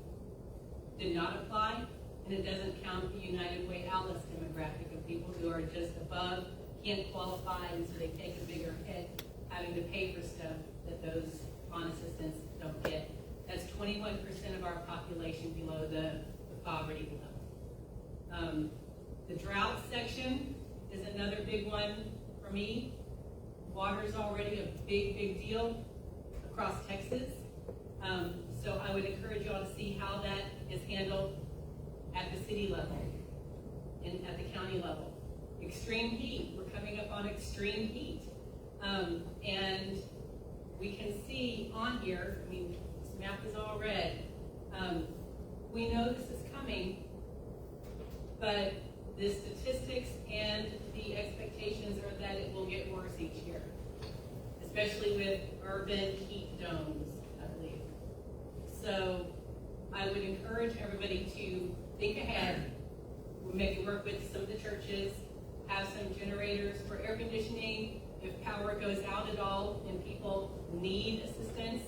did not apply, and it doesn't count the United Way Atlas demographic of people who are just above, can't qualify, and so they take a bigger hit having to pay for stuff that those bond assistants don't get. That's 21% of our population below the poverty level. The drought section is another big one for me. Water is already a big deal across Texas. So I would encourage you all to see how that is handled at the city level and at the county level. Extreme heat, we're coming up on extreme heat. And we can see on here, I mean, this map is all red. We know this is coming, but the statistics and the expectations are that it will get worse each year, especially with urban heat domes, I believe. So I would encourage everybody to think ahead. We'll maybe work with some of the churches, have some generators for air conditioning. If power goes out at all and people need assistance,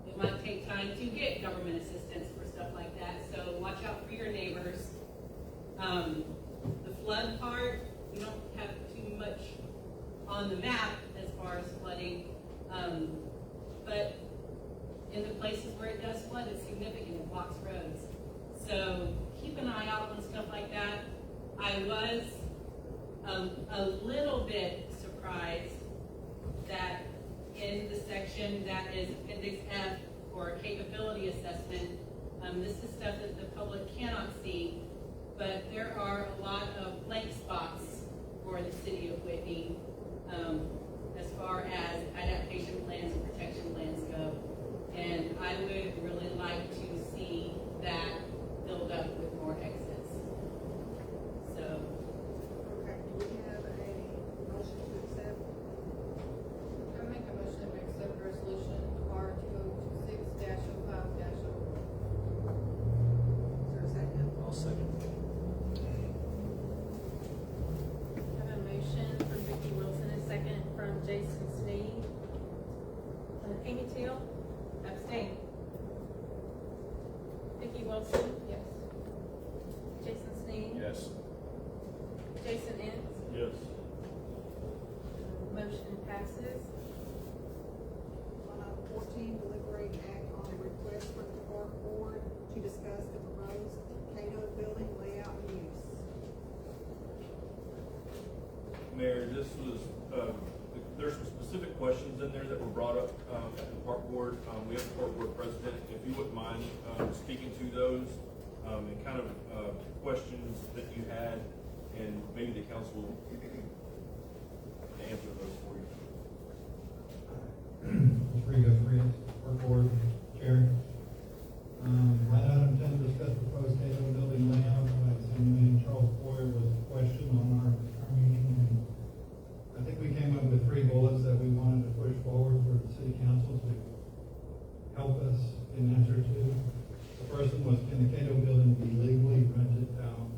it might take time to get government assistance for stuff like that. So watch out for your neighbors. The flood part, we don't have too much on the map as far as flooding, but in the places where it does flood, it's significant. It blocks roads. So keep an eye out on stuff like that. I was a little bit surprised that in the section that is Appendix F for capability assessment, this is stuff that the public cannot see, but there are a lot of blank spots for the city of Whitney as far as adaptation plans and protection plans go. And I would really like to see that filled up with more exits. So. Okay, do we have a motion to accept? I make a motion to accept resolution R 2026-05-0. Is there a second? I'll second. I have a motion from Vicki Wilson, a second from Jason Sneed. Amy Teal? Abstain. Vicki Wilson? Yes. Jason Sneed? Yes. Jason Ince? Yes. Motion passes. On item 14, deliberate and act on a request from the park board to discuss the proposed Cato building layout and use. Mayor, this was, there's some specific questions in there that were brought up at the park board. We have the park board president, if you wouldn't mind speaking to those and kind of questions that you had. and maybe the council will answer those for you. Mr. Rigo, Park Board Chair. Item 10, discuss proposed Cato building layout. Assemblyman Charles Boyer was questioned on our meeting. And I think we came up with 3 bullets that we wanted to push forward for the city council to help us in answer to. The first one was, can the Cato building be legally rented out?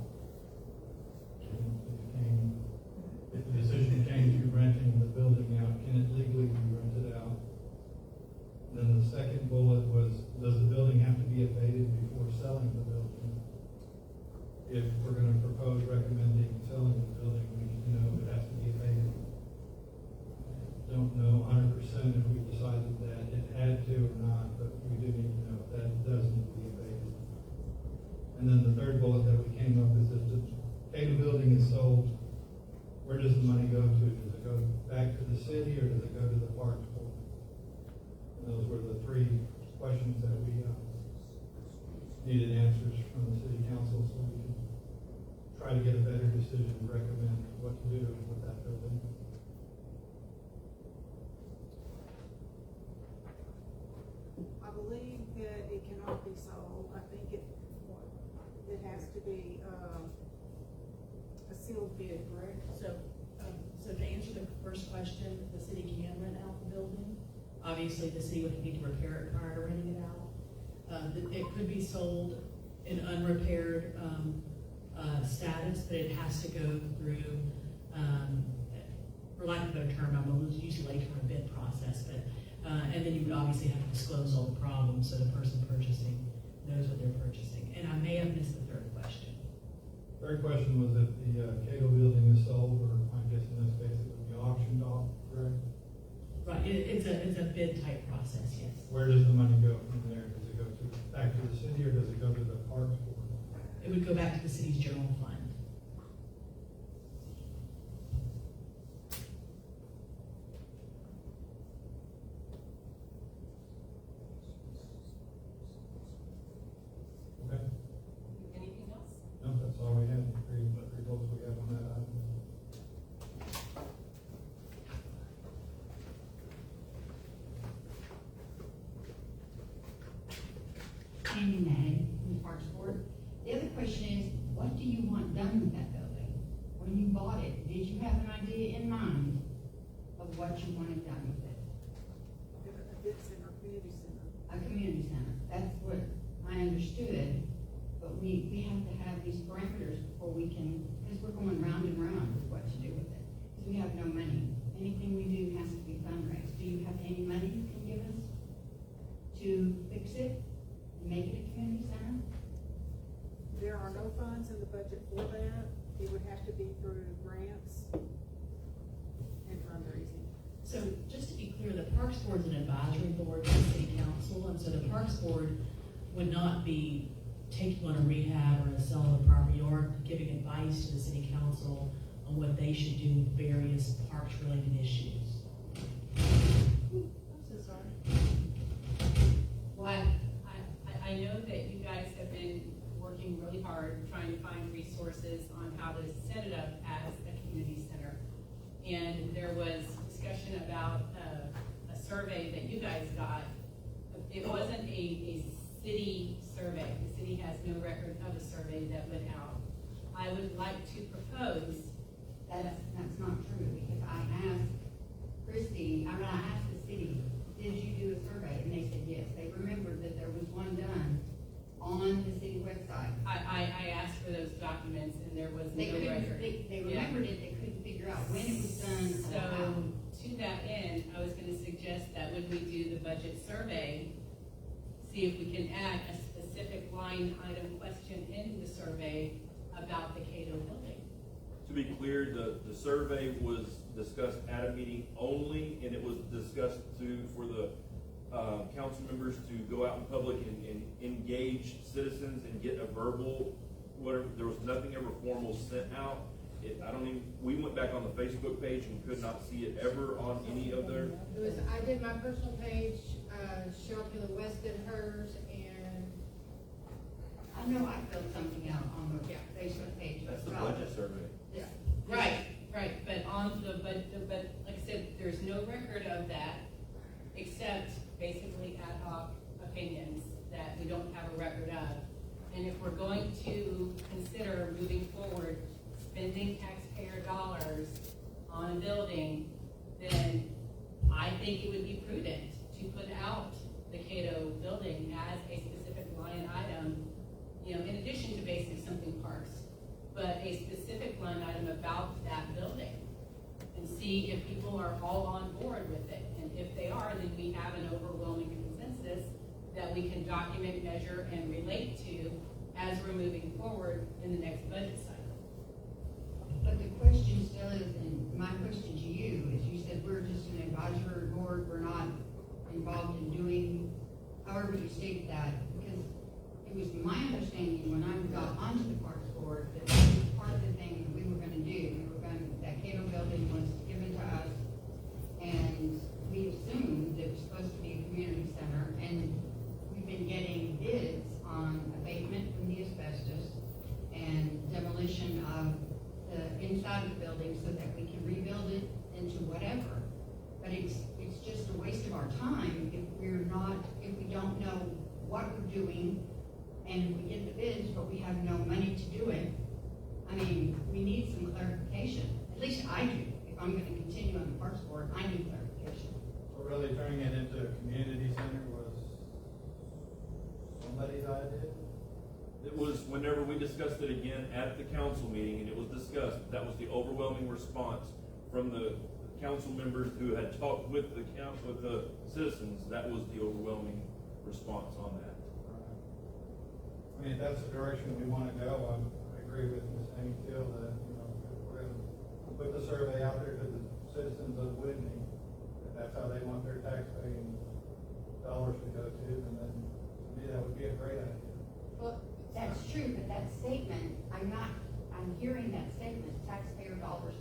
If the decision came to renting the building out, can it legally be rented out? Then the second bullet was, does the building have to be abated before selling the building? If we're going to propose recommending selling the building, we need to know if it has to be abated. Don't know 100% if we decided that it had to or not, but we do need to know if that does need to be abated. And then the third bullet that we came up with is, if the Cato building is sold, where does the money go to? Does it go back to the city or does it go to the parks board? And those were the 3 questions that we needed answers from the city council, so we can try to get a better decision and recommend what to do with that building. I believe that it cannot be sold. I think it has to be, a sealed bid, correct? So to answer the first question, the city can rent out the building. Obviously, the city would need to repair it prior to renting it out. It could be sold in unrepaired status, but it has to go through, for lack of a better term, I'm going to use later a bid process, but and then you would obviously have to disclose all the problems so the person purchasing knows what they're purchasing. And I may have missed the third question. Third question was if the Cato building is sold, or I guess in this case it would be auctioned off, correct? Right, it's a bid type process, yes. Where does the money go from there? Does it go back to the city or does it go to the parks board? It would go back to the city's general fund. Okay. Anything else? No, that's all we have. 3 votes we have on that item. Andy Nag from the Parks Board. The other question is, what do you want done with that building? When you bought it, did you have an idea in mind of what you wanted done with it? A bid center, community center. A community center, that's what I understood, but we have to have these parameters before we can, because we're going round and round with what to do with it. Because we have no money. Anything we do has to be fundraised. Do you have any money you can give us to fix it, and make it a community center? There are no funds in the budget for that. It would have to be through grants and fundraising. So just to be clear, the Parks Board is an advisory board to the city council, and so the Parks Board would not be taking on a rehab or a sell of the property or giving advice to the city council on what they should do with various parks related issues. I'm so sorry. Well, I know that you guys have been working really hard trying to find resources on how to set it up as a community center. And there was discussion about a survey that you guys got. It wasn't a city survey. The city has no record of a survey that went out. I would like to propose That's not true, because I asked Christie, I asked the city, did you do a survey? And they said yes. They remembered that there was one done on the city website. I asked for those documents and there was no record. They remembered it, they couldn't figure out when it was done. So to that end, I was going to suggest that when we do the budget survey, see if we can add a specific line item question in the survey about the Cato building. To be clear, the survey was discussed at a meeting only, and it was discussed for the council members to go out in public and engage citizens and get a verbal, whatever. There was nothing ever formal sent out. We went back on the Facebook page and could not see it ever on any of their. I did my personal page, Shelby the West did hers, and I know I filled something out on the Facebook page. That's the about budget survey. The Right, but but like I said, there's no record of that, except basically ad hoc opinions that we don't have a record of. And if we're going to consider moving forward, spending taxpayer dollars on a building, then I think it would be prudent to put out the Cato building as a specific line item, you know, in addition to basically something parks, but a specific line item about that building, and see if people are all on board with it. And if they are, then we have an overwhelming consensus that we can document, measure, and relate to as we're moving forward in the next budget cycle. But the question still is, and my question to you is, you said we're just an advisory board, we're not involved in doing, however you stated that, because it was my understanding when I got onto the Parks Board that this was part of the thing that we were gonna do. That Cato building was given to us, and we assumed that it was supposed to be a community center, and we've been getting bids on abatement from the asbestos and demolition of the inside of the building so that we can rebuild it into whatever. But it's just a waste of our time if we don't know what we're doing, and we get the bids, but we have no money to do it. I mean, we need some clarification. At least I do. If I'm gonna continue on the Parks Board, I need clarification. So really turning it into a community center was somebody's idea? It was whenever we discussed it again at the council meeting, and it was discussed, that was the overwhelming response from the council members who had talked with the citizens. That was the overwhelming response on that. I mean, if that's the direction we want to go, I agree with Ms. Amy Till that, you know, if we're going to put the survey out there to the citizens of Whitney, if that's how they want their taxpaying dollars to go to, and then to me, that would be a great idea. Well, that's true, but that statement, I'm hearing that statement, taxpayer dollars,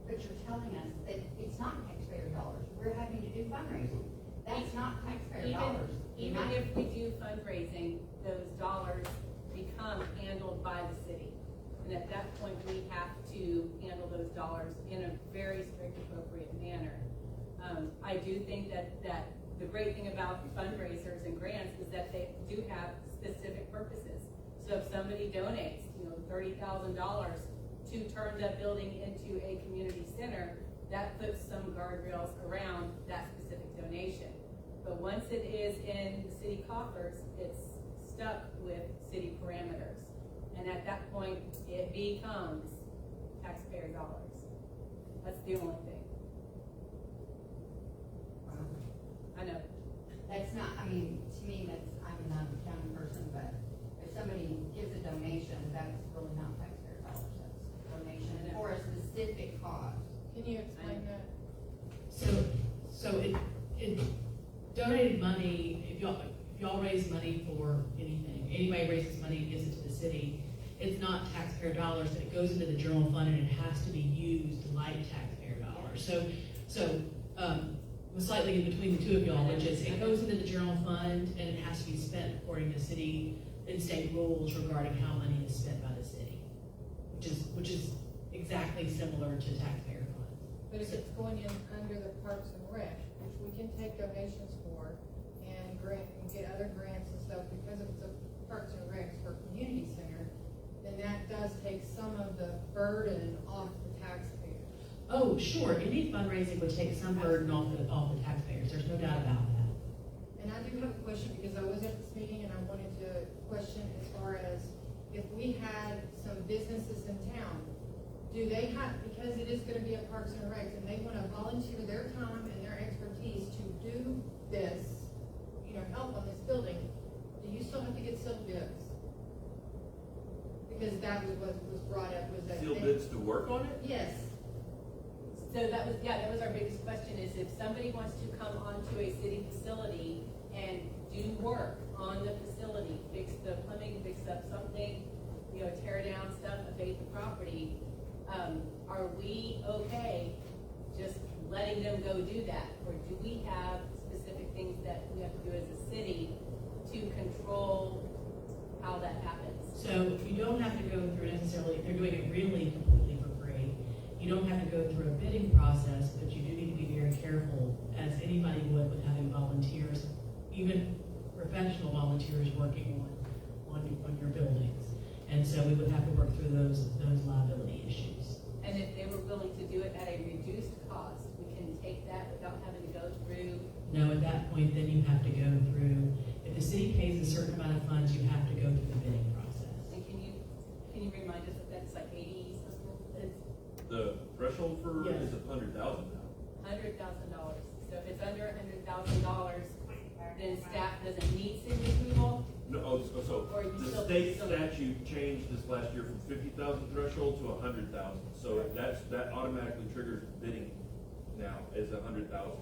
but you're telling us that it's not taxpayer dollars. We're having to do fundraising. That's not taxpayer dollars. Even if we do fundraising, those dollars become handled by the city. And at that point, we have to handle those dollars in a very strict, appropriate manner. I do think that the great thing about fundraisers and grants is that they do have specific purposes. So if somebody donates, you know, $30,000 to turn that building into a community center, that puts some guardrails around that specific donation. But once it is in the city coffers, it's stuck with city parameters. And at that point, it becomes taxpayer dollars. That's the only thing. I know. That's not, I mean, to me, I'm not a county person, but if somebody gives a donation, that's really not taxpayer dollars. That's a donation for a specific cause. Can you explain that? So it donated money, if y'all raise money for anything, anybody raises money and gives it to the city, it's not taxpayer dollars, but it goes into the general fund and it has to be used like taxpayer dollars. So slightly in between the two of y'all, which is it goes into the general fund and it has to be spent according to city and state rules regarding how money is spent by the city, which is exactly similar to taxpayer funds. But if it's going in under the Parks and Rec, which we can take donations for and get other grants and stuff, because if it's a Parks and Recs for community center, then that does take some of the burden off the taxpayers. Oh, sure, any fundraising would take some burden off the taxpayers, there's no doubt about that. And I do have a question, because I was at this meeting and I wanted to question as far as if we had some businesses in town, do they have, because it is gonna be a Parks and Recs, and they wanna volunteer their time and their expertise to do this, you know, help on this building, do you still have to get sealed bids? Because that was what was brought up, was that. Sealed bids to work on it? Yes. So that was our biggest question, is if somebody wants to come onto a city facility and do work on the facility, fix the plumbing, fix up something, you know, tear down stuff, abate the property, are we okay just letting them go do that? Or do we have specific things that we have to do as a city to control how that happens? So you don't have to go through necessarily, they're doing it really completely for You don't have to go through a bidding process, but you do need to be very careful, as anybody would with having volunteers, even professional volunteers working on your buildings. And so we would have to work through those liability issues. And if they were willing to do it at a reduced cost, we can take that without having to go through. No, at that point, then you have to go through, if the city pays a certain amount of funds, you have to go through the bidding process. And can you remind us if that's like 80 something? The threshold for Yes. is $100,000 now. $100,000. So if it's under $100,000, then staff doesn't need city approval? No, so Or you the still- state still- statute changed this last year from 50,000 threshold to 100,000. So that automatically triggers bidding now as 100,000.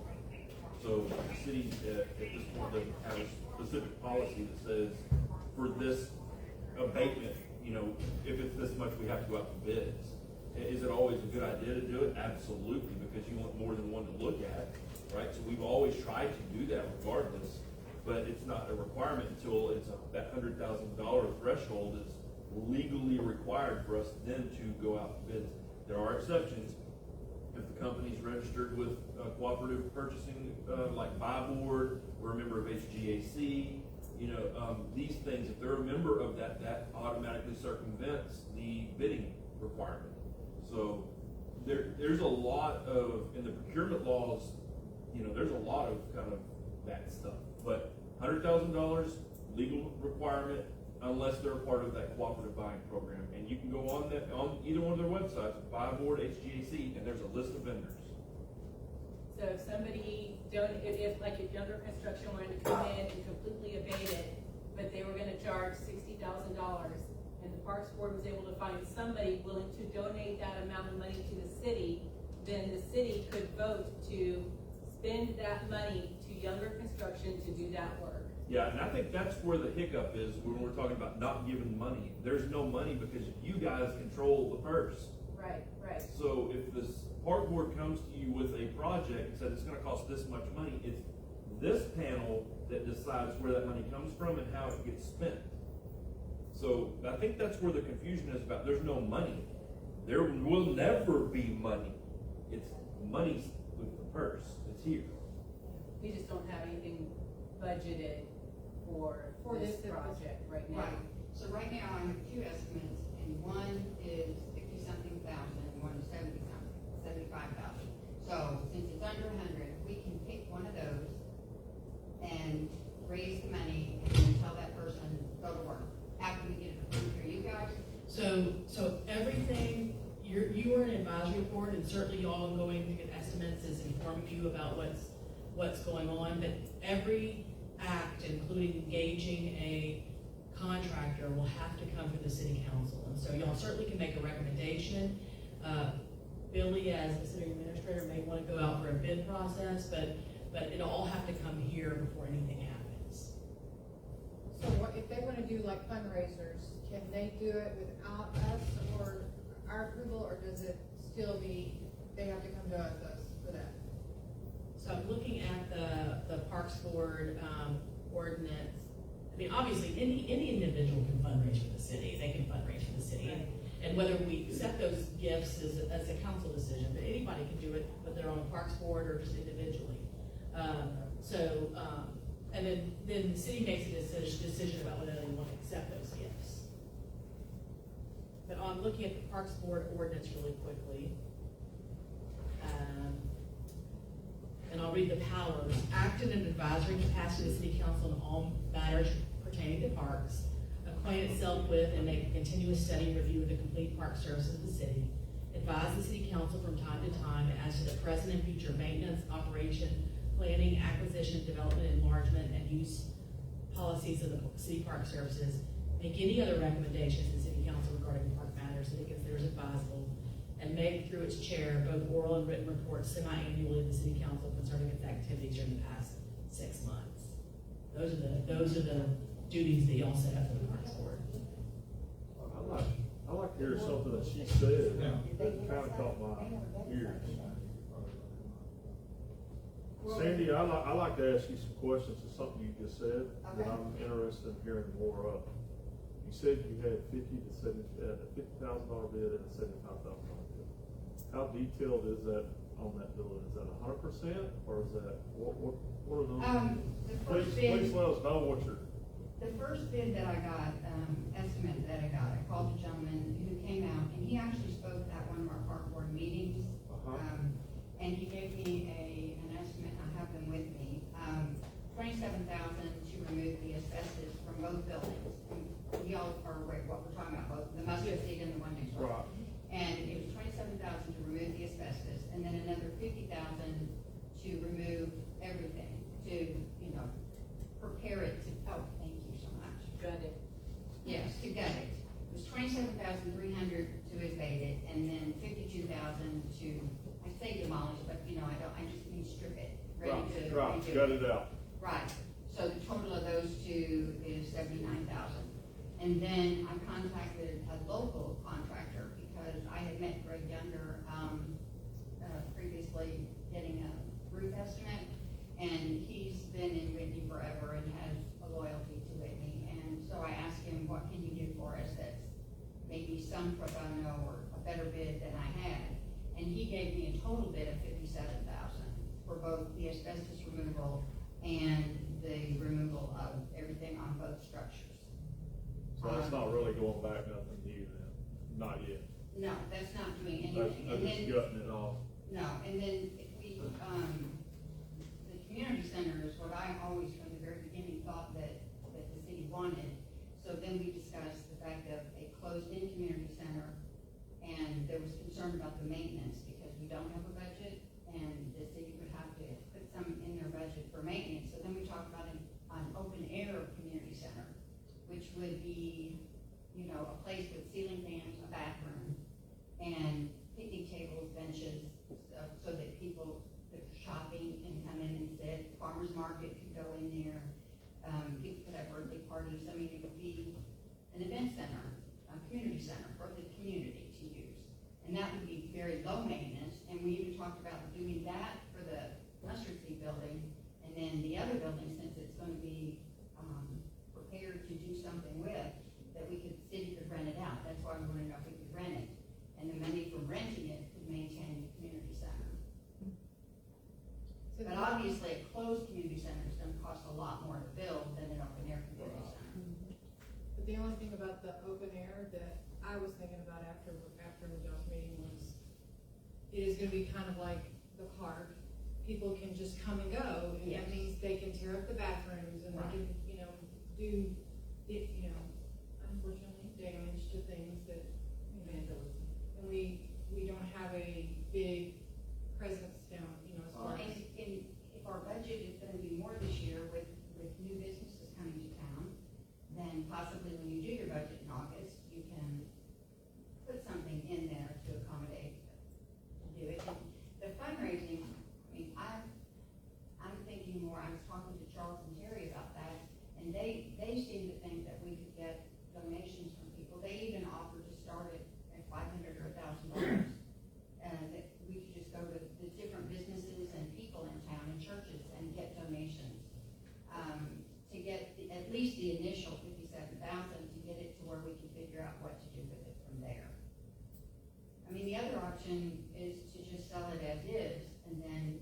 So the city at this point doesn't have a specific policy that says for this abatement, you know, if it's this much, we have to go out to bids. Is it always a good idea to do it? Absolutely, because you want more than one to look at, right? So we've always tried to do that regardless, but it's not a requirement until that $100,000 threshold is legally required for us then to go out to bids. There are exceptions. If the company's registered with cooperative purchasing, like Buy Board, or a member of HGAC, you know, these things, if they're a member of that automatically circumvents the bidding requirement. So there's a lot of, in the procurement laws, you know, there's a lot of kind of that stuff. But $100,000 legal requirement unless they're a part of that cooperative buying program. And you can go on either one of their websites, Buy Board, HGAC, and there's a list of vendors. So if somebody if Younger Construction wanted to come in and completely abate it, but they were gonna charge $60,000, and the Parks Board was able to find somebody willing to donate that amount of money to the city, then the city could vote to spend that money to Younger Construction to do that work. Yeah, and I think that's where the hiccup is when we're talking about not giving money. There's no money because you guys control the purse. Right, right. So if this park board comes to you with a project and says it's gonna cost this much money, it's this panel that decides where that money comes from and how it gets spent. So I think that's where the confusion is about. There's no money. There will never be money. It's money with the purse. It's here. We just don't have anything budgeted for this project right now. Right, so right now I have two estimates, and one is 50-something thousand, and one is 70-something, 75,000. So since it's under 100, we can pick one of those and raise the money and then tell that person, go to work, after we get it approved through you guys. So everything, you are an advisory board, and certainly y'all going to get estimates is informing you about what's going on, but every act, including engaging a contractor, will have to come to the city council. And so y'all certainly can make a recommendation. Billy, as the city administrator, may want to go out for a bid process, but it'll all have to come here before anything happens. So what, if they wanna do like fundraisers, can they do it without us or our approval, or does it still be, they have to come to us for that? So I'm looking at the Parks Board ordinance. I mean, obviously, any individual can fundraise for the city. They can fundraise for the city. And whether we accept those gifts is a council decision, but anybody can do it, whether they're on a Parks Board or just individually. And then the city makes a decision about whether they want to accept those gifts. But I'm looking at the Parks Board ordinance really quickly. And I'll read the powers. Act in an advisory capacity of the city council on all matters pertaining to parks. Acquaint itself with and make a continuous study and review of the complete park services of the city. Advise the city council from time to time as to the present and future maintenance, operation, planning, acquisition, development, enlargement, and use policies of the city park services. Make any other recommendations to the city council regarding park matters that it considers advisable, and make through its chair both oral and written reports semi-annually to the city council concerning its activities during the past 6 months. Those are the duties that y'all set up for the Parks Board. I like to hear something that she said that kind of caught my ears. Sandy, I like to ask you some questions to something you just said that I'm interested in hearing more of. You said you had $50,000 bid and a $75,000 bid. How detailed is that on that building? Is that 100% or is that, what are those? The first Please bid, let us know what you're, the first bid that I got, estimate that I got, I called the gentleman who came out, and he actually spoke at one of our park board meetings. And he gave me an estimate, I have them with me, $27,000 to remove the asbestos from both buildings. And y'all are aware what we're talking about, both the mustard seed and the one next door. right, And it was $27,000 to remove the asbestos, and then another $50,000 to remove everything, to, prepare it to, oh, thank you so much. Got it. Yes, to gut it. It was $27,300 to evade it, and then $52,000 to, I say demolish, but I just mean strip it, ready to right, redo got it out. Right, so the total of those two is $79,000. And then I contacted a local contractor because I had met Greg Younger, previously getting a roof estimate. And he's been in Whitney forever and has a loyalty to Whitney. And so I asked him, what can you do for us that's maybe some pro bono or a better bid than I had? And he gave me a total bid of $57,000 for both the asbestos removal and the removal of everything on both structures. So that's not really going back nothing new then, not yet. No, that's not doing That's anything. that's And just then, gutting it off. no, and then we, the community center is what I always from the very beginning thought that the city wanted. So then we discussed the fact of a closed-in community center, and there was concern about the maintenance because we don't have a budget, and the city would have to put some in their budget for maintenance. So then we talked about an open-air community center, which would be, a place with ceiling fans, a bathroom, and picnic tables, benches, so that people that are shopping can come in and sit. Farmers market could go in there. People could have birthday parties. I mean, it would be an event center, a community center for the community to use. And that would be very low maintenance. And we even talked about doing that for the mustard seed building. And then the other building, since it's going to be prepared to do something with, that city could rent it out. That's why we want to know if we could rent it. And the money from renting it could maintain the community center. So But obviously, a closed community center is going to cost a lot more to build than an open air community center. But the only thing about the open air that I was thinking about after y'all's meeting was, it is gonna be kind of like the park. People can just come and go, and Yes. that means they can tear up the bathrooms, and Right. they can, do, unfortunately, damage to things that, vandalism. And we don't have a big presence down, as Well, far as. and if our budget is gonna be more this year with new businesses coming to town, then possibly when you do your budget in August, you can put something in there to accommodate, to do it. And the fundraising, I'm thinking more, I was talking to Charles and Terry about that, and they seem to think that we could get donations from people. They even offered to start it at $500 or $1,000. That we could just go to the different businesses and people in town and churches and get donations. To get at least the initial $57,000 to get it to where we can figure out what to do with it from there. I mean, the other option is to just sell it as is, and then,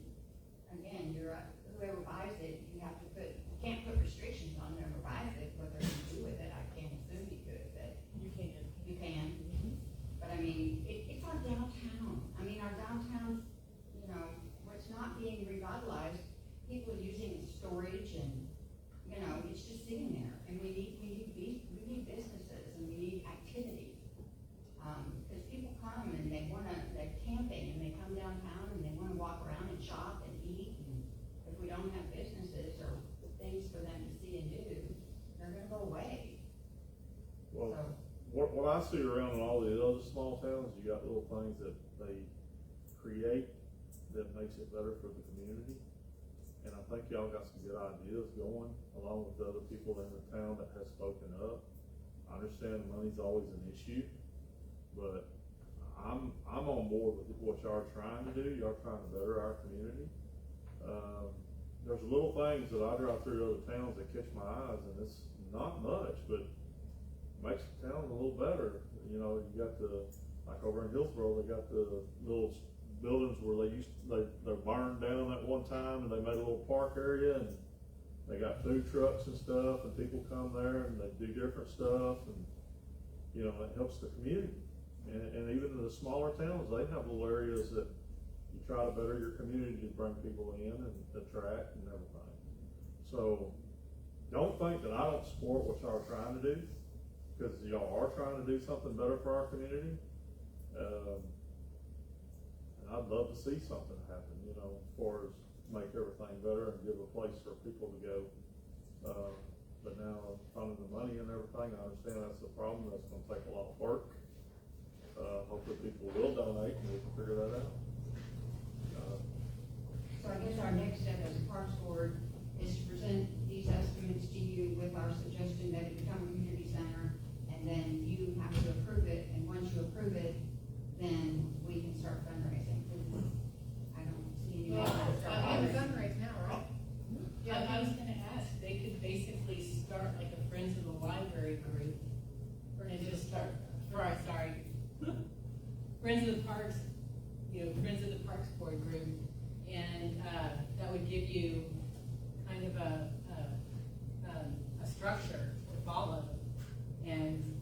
again, whoever buys it, you can't put restrictions on whoever buys it, what they're gonna do with it. I can't assume you could, but. You can. You can. But I mean, it's our downtown. I mean, our downtown's, what's not being revitalized, people are using it as storage and, it's just sitting there. And we need businesses and we need activity. Because people come and they're camping and they come downtown and they wanna walk around and shop and eat. And if we don't have businesses or things for them to see and do, they're gonna go away. Well, So, what I see around in all the other small towns, you got little things that they create that makes it better for the community. And I think y'all got some good ideas going, along with the other people in the town that has spoken up. I understand money's always an issue, but I'm on board with what y'all are trying to do. Y'all are trying to better our community. There's little things that I drive through other towns that catch my eyes, and it's not much, but makes the town a little better. You got the like over in Hillsborough, they got the little buildings where they burned down at one time, and they made a little park area, and they got food trucks and stuff, and people come there and they do different stuff, and you know, it helps the community. And even in the smaller towns, they have little areas that you try to better your community to bring people in and attract and everything. So don't think that I don't support what y'all are trying to do, because y'all are trying to do something better for our community. And I'd love to see something happen, you know, as far as make everything better and give a place for people to go. But now finding the money and everything, I understand that's the problem. That's gonna take a lot of work. Hopefully people will donate and we can figure that out. So I guess our next step as a Parks Board is to present these estimates to you with our suggestion that it become a community center, and then you have to approve it, and once you approve it, then we can start fundraising. I don't see any way to start I have a fundraising. fundraise now, right? I was gonna ask, they could basically start like a Friends of the Library group, and just start, sorry, Friends of the Parks, you know, Friends of the Parks Board group, and, that would give you kind of a structure to follow, and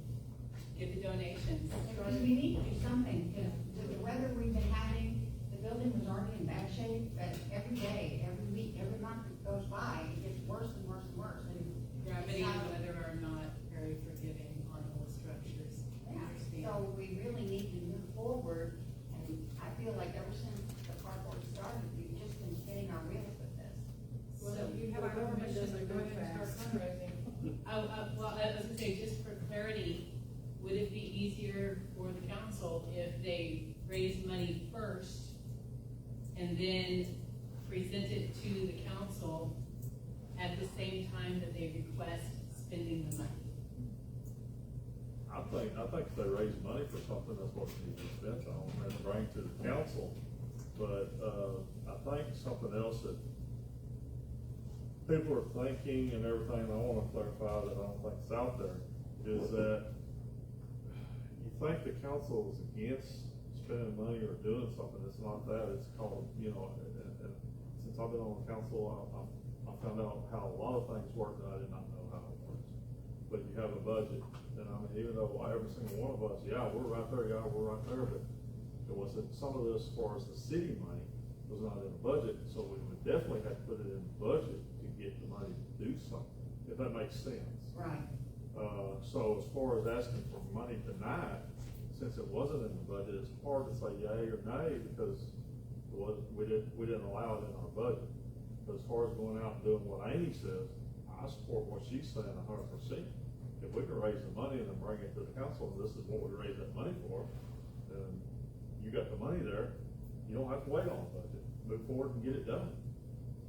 get the donations. Because we need to do something, because the weather we've been having, the building was already in bad shape, but every day, every week, every month that goes by, it gets worse and worse and worse. And Gravity and weather are not very forgiving on old structures. yeah, so we really need to move forward, and I feel like ever since the park board started, we've just been spinning our wheels with this. Well, if you have our permission to go ahead and start fundraising. Well, I was gonna say, just for clarity, would it be easier for the council if they raise money first and then present it to the council at the same time that they request spending the money? I think if they raise money for something, that's what it needs to be spent on, and bring to the council. But, I think something else that people are thinking and everything, and I wanna clarify that I don't think it's out there, is that you think the council is against spending money or doing something. It's not that. It's called, you know, and since I've been on the council, I found out how a lot of things work that I did not know how it works. But you have a budget, and I mean, even though every single one of us, yeah, we're right there, but it wasn't, some of this, as far as the city money, was not in the budget, so we would definitely have to put it in the budget to get the money to do something, if that makes sense. Right. So as far as asking for money tonight, since it wasn't in the budget, it's hard to say yay or nay, because we didn't allow it in our budget. But as far as going out and doing what Amy says, I support what she's saying 100%. If we can raise the money and then bring it to the council, and this is what we raise that money for, then you got the money there, you don't have to wait on the budget. Move forward and get it done.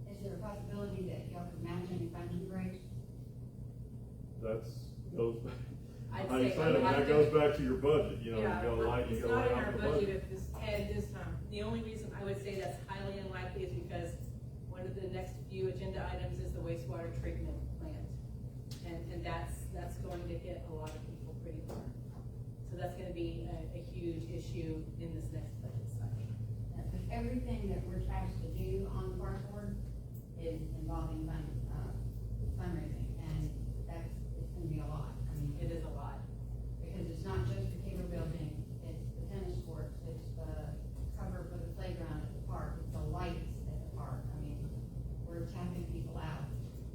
Is there a possibility that y'all could match any funding rates? Goes I'd how you say- say that goes back to your budget, you know, you Yeah, go light, you it's go not in out our the budget budget. at this time. The only reason I would say that's highly unlikely is because one of the next few agenda items is the wastewater treatment plant. And that's going to hit a lot of people pretty hard. So that's gonna be a huge issue in this next budget cycle. Because everything that we're tasked to do on the park board is involving fundraising, and it's gonna be a lot. I mean, It is a lot. because it's not just the cable building, it's the tennis courts, it's the cover for the playground at the park, it's the lights at the park. I mean, we're tapping people out.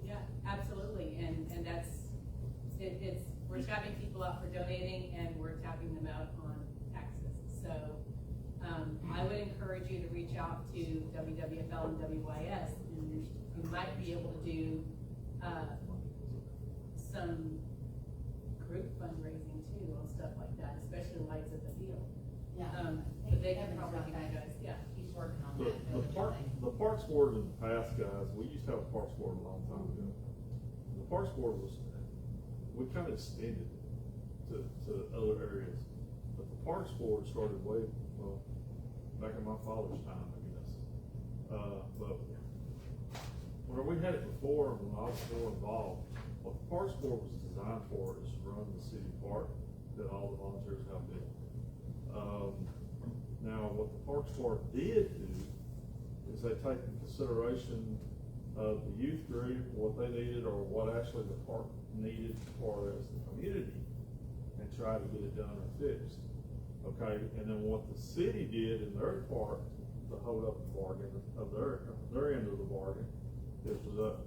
Yeah, absolutely, and we're tapping people out for donating, and we're tapping them out on taxes. So, I would encourage you to reach out to WWFL and WYS, and you might be able to do, some group fundraising too on stuff like that, especially lights at the field. Yeah. But they can Kevin's probably got give you that. guys, yeah. He's working on The that. the Parks Board in the past, guys, we used to have a Parks Board a long time ago. The Parks Board we kind of extended to other areas. But the Parks Board started back in my father's time, I guess. But whenever we had it before, when I was more involved, what the Parks Board was designed for is to run the city park that all the volunteers have built. Now, what the Parks Board did do is they take into consideration of the youth group, what they needed, or what actually the park needed for as the community, and try to get it done or fixed. Okay, and then what the city did in their part to hold up the bargain of their end of the bargain is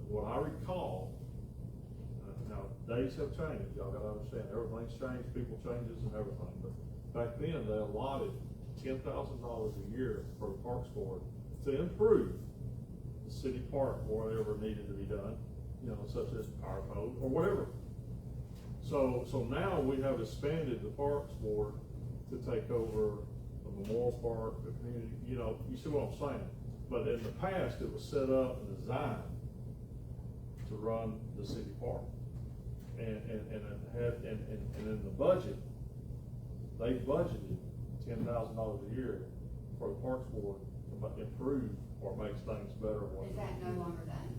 what I recall. Now, days have changed, y'all gotta understand, everything's changed, people changes and everything, but back then they allotted $10,000 a year for the Parks Board to improve the city park, or whatever needed to be done, you know, such as power pole or whatever. So now we have expanded the Parks Board to take over the Memorial Park, the community, you know, you see what I'm saying? But in the past, it was set up and designed to run the city park. And in the budget, they budgeted $10,000 a year for the Parks Board to improve or makes things better. Is that no longer done?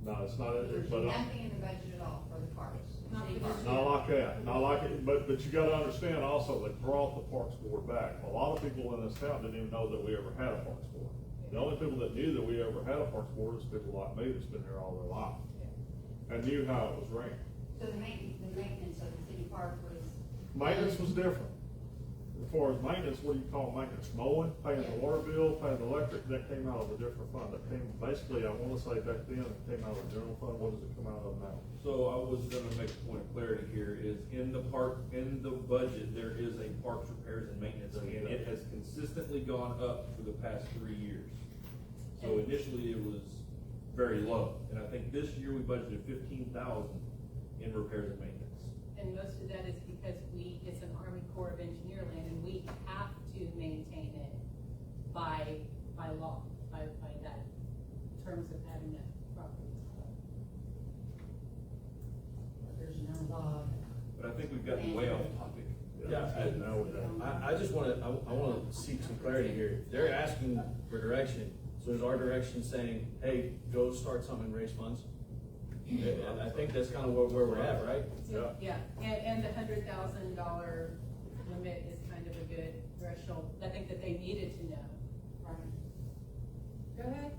No, it's not. There's But nothing in the budget at all for the parks? City parks? not like that, not like it. But you got to understand also, they brought the Parks Board back. A lot of people in this town didn't even know that we ever had a Parks Board. The only people that knew that we ever had a Parks Board is people like me that's been here all their life and knew how it was ran. So the maintenance of the city park was? Maintenance was different. As far as maintenance, what do you call maintenance? Mowing, paying the water bill, paying the electric, that came out of a different fund. That came, basically, I wanna say back then, it came out of the general fund. What does it come out of now? So I was gonna make a point of clarity here, is in the budget, there is a parks repairs and maintenance, and it has consistently gone up for the past 3 years. So initially it was very low, and I think this year we budgeted 15,000 in repairs and maintenance. And most of that is because it's an Army Corps of Engineer land, and we have to maintain it by law, by that, terms of having that property. There's no law. But I think we've gotten way off topic. I just wanna seek some clarity here. They're asking for direction, so is our direction saying, hey, go start something and raise funds? I think that's kind of where we're at, right? Yeah, and the $100,000 limit is kind of a good threshold. I think that they needed to know. Right. Go ahead.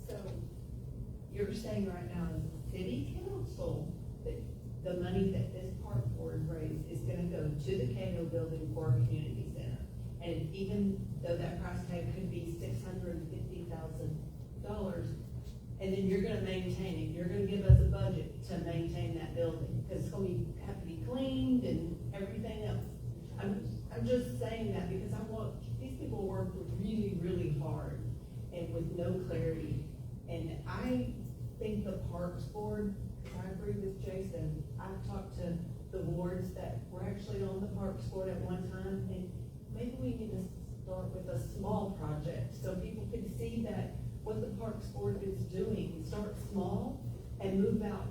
So, you're saying right now, as the city council, that the money that this park board raised is gonna go to the Cato building for a community center. And even though that price tag could be $650,000, and then you're gonna maintain it, you're gonna give us a budget to maintain that building, because it's gonna have to be cleaned and everything else. I'm just saying that because I want, these people work really, really hard and with no clarity. And I think the Parks Board, I agree with Jason, I've talked to the wards that were actually on the Parks Board at one time, and maybe we need to start with a small project so people can see that what the Parks Board is doing, start small and move out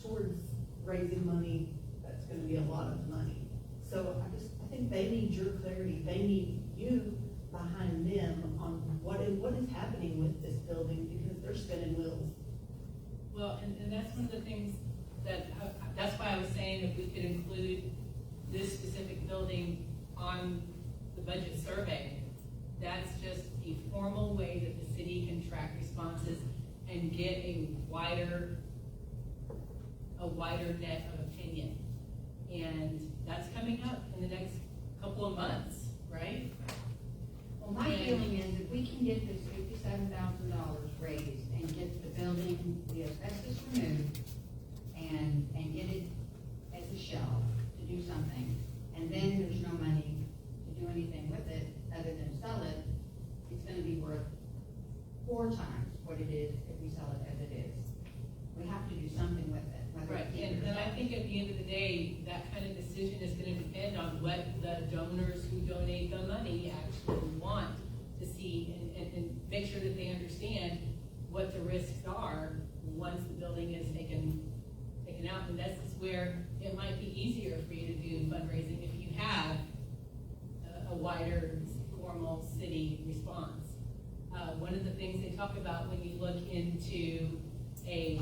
towards raising money. That's gonna be a lot of money. So I think they need your clarity. They need you behind them on what is happening with this building, because they're spinning wheels. Well, and that's one of the things that, that's why I was saying if we could include this specific building on the budget survey, that's just a formal way that the city can track responses and get a wider net of opinion. And that's coming up in the next couple of months, right? Well, my feeling is if we can get this $57,000 raised and get the building, the asbestos removed, and get it as a shell to do something, and then there's no money to do anything with it other than sell it, it's gonna be worth 4 times what it is if we sell it as it is. We have to do something with it. Right, and I think at the end of the day, that kind of decision is gonna depend on what the donors who donate the money actually want to see, and make sure that they understand what the risks are once the building is taken out. And this is where it might be easier for you to do fundraising if you have a wider formal city response. One of the things they talk about when you look into a,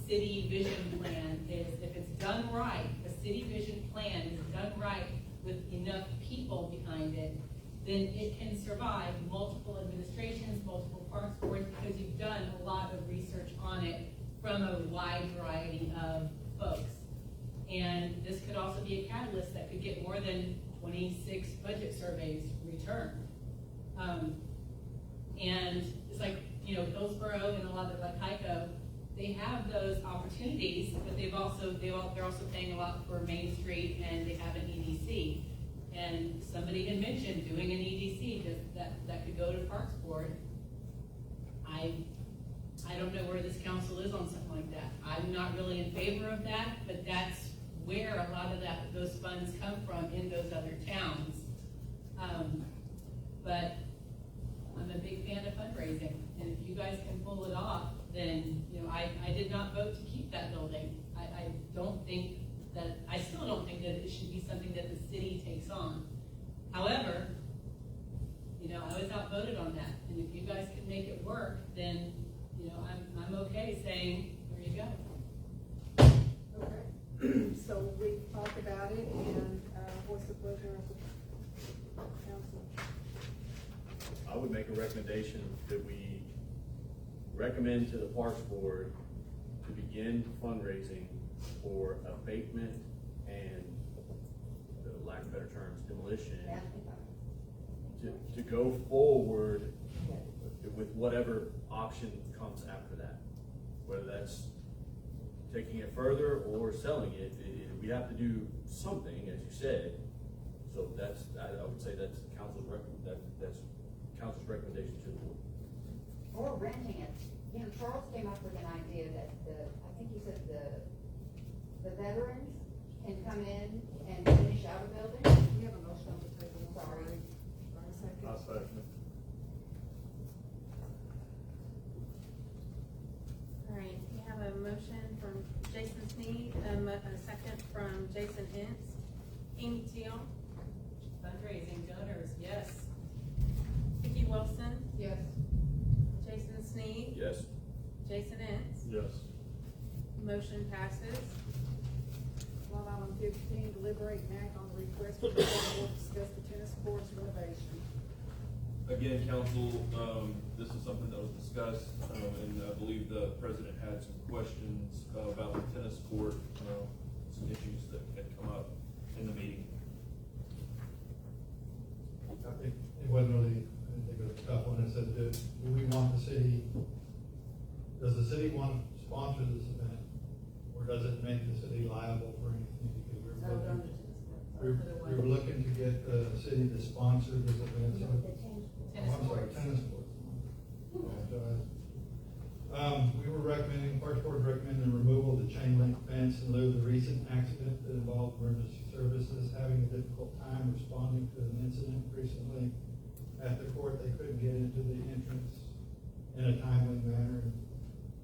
city vision plan is, if it's done right, a city vision plan is done right with enough people behind it, then it can survive multiple administrations, multiple parks boards, because you've done a lot of research on it from a wide variety of folks. And this could also be a catalyst that could get more than 26 budget surveys returned. And it's like, you know, Hillsborough and a lot of, like Heiko, they have those opportunities, but they're also paying a lot for Main Street, and they have an EDC. And somebody had mentioned doing an EDC that could go to Parks Board. I don't know where this council is on something like that. I'm not really in favor of that, but that's where a lot of those funds come from in those other towns. But I'm a big fan of fundraising, and if you guys can pull it off, then, you know, I did not vote to keep that building. I still don't think that it should be something that the city takes on. However, you know, I was outvoted on that, and if you guys can make it work, then, you know, I'm okay saying, there you go. Okay, so we talked about it, and, what's the pleasure of the council? I would make a recommendation that we recommend to the Parks Board to begin fundraising for abatement and, for lack of better terms, demolition, to go forward with whatever option comes after that. Whether that's taking it further or selling it, we have to do something, as you said. So I would say that's council's council's recommendation to the board. Or renting it. You know, Charles came up with an idea that I think he said the veterans can come in and finish out a building. We have a motion on the table. Sorry. I'll second it. All right, we have a motion from Jason Sneed, a second from Jason Ince. Amy Teal, Fundraising, donors, yes. Vicki Wilson, Yes. Jason Sneed, Yes. Jason Ince. Yes. Motion passes. Line item 15, deliberate and act on the request for the board to discuss the tennis courts renovation. Again, council, this is something that was discussed, and I believe the president had some questions about the tennis court, some issues that had come up in the meeting. I think it wasn't really, I didn't think it was a tough one. It said, do we want the city, does the city want to sponsor this event? Or does it make the city liable for anything? Because we were looking to get the city to sponsor this event. So, I'm sorry, tennis courts. We were recommending, Parks Board recommending the removal of the chain link fence in lieu of the recent accident that involved emergency services having a difficult time responding to an incident recently at the court. They couldn't get into the entrance in a timely manner.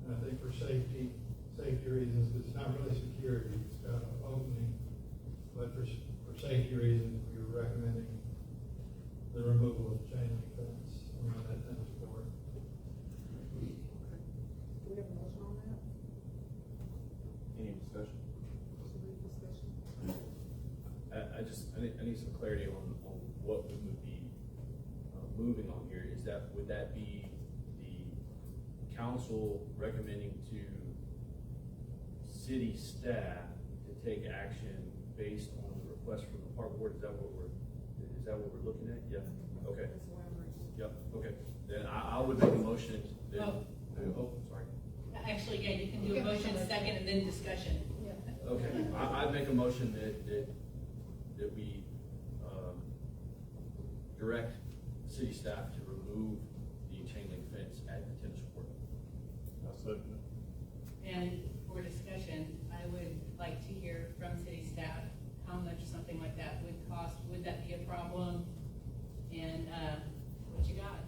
And I think for safety reasons, it's not really security, it's got an opening, but for safety reasons, we were recommending the removal of the chain link fence around that tennis court. Do we have a motion on that? Any discussion? Discussion? I need some clarity on what we would be moving on here. Would that be the council recommending to city staff to take action based on the request from the park board? Is that what we're looking at? Yeah. Okay. That's the way I'm reading it. Yep. Okay. Then I would make a motion. Sorry. Actually, yeah, you can do a motion second and then discussion. Yeah. Okay. I'd make a motion that we direct city staff to remove the chain link fence at the tennis court. I'll second it. And for discussion, I would like to hear from city staff how much something like that would cost. Would that be a problem? And what you got?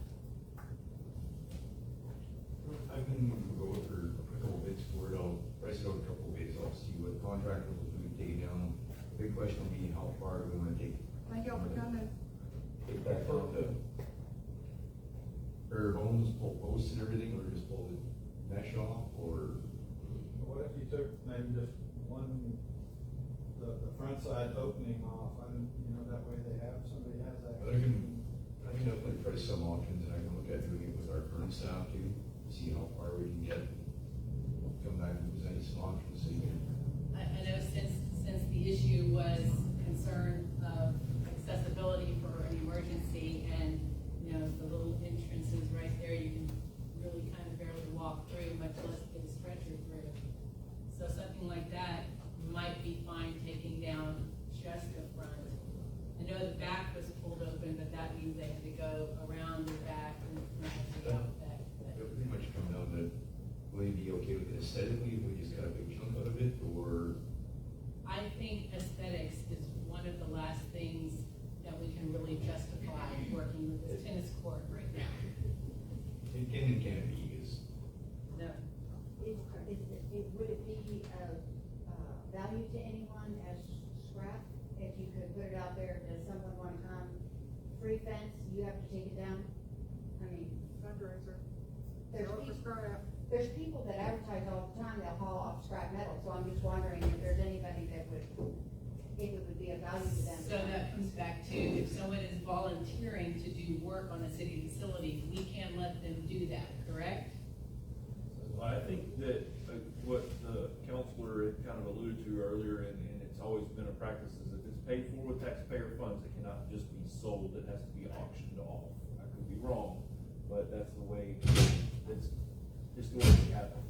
I can go for a couple bids for it. I'll price it out a couple bids. I'll see what contractor will do to take it down. Big question will be how far do we want to take? Thank y'all for coming. Take back out the bare bones, pull posts and everything, or just pull the mesh off, or what if you took maybe just one, the front side opening off, and, you know, that way somebody has that. But I can definitely try some options, and I can look at doing it with our current staff too, see how far we can get. Come back and present some options, so you can. I know since the issue was concern of accessibility for an emergency, and, you know, the little entrances right there, you can really kind of barely walk through, much less get a stretcher through. So something like that might be fine taking down just the front. I know the back was pulled open, but that means they had to go around the back and out back. It'll pretty much come down to, will you be okay with it aesthetically if we just cut a big chunk out of it, or? I think aesthetics is one of the last things that we can really justify working with this tennis court right now. It can and can't be, is. No. Would it be of value to anyone as scrap, if you could put it out there, does someone want to come, free fence, you have to take it down? I mean, Fundraiser. there's people that advertise all the time, they'll haul off scrap metal, so I'm just wondering if there's anybody that if it would be of value to them. So that comes back to, if someone is volunteering to do work on a city facility, we can let them do that, correct? I think that what the counselor had kind of alluded to earlier, and it's always been a practice, is if it's paid for with taxpayer funds, it cannot just be sold, it has to be auctioned off. I could be wrong, but that's the way it's historically happened.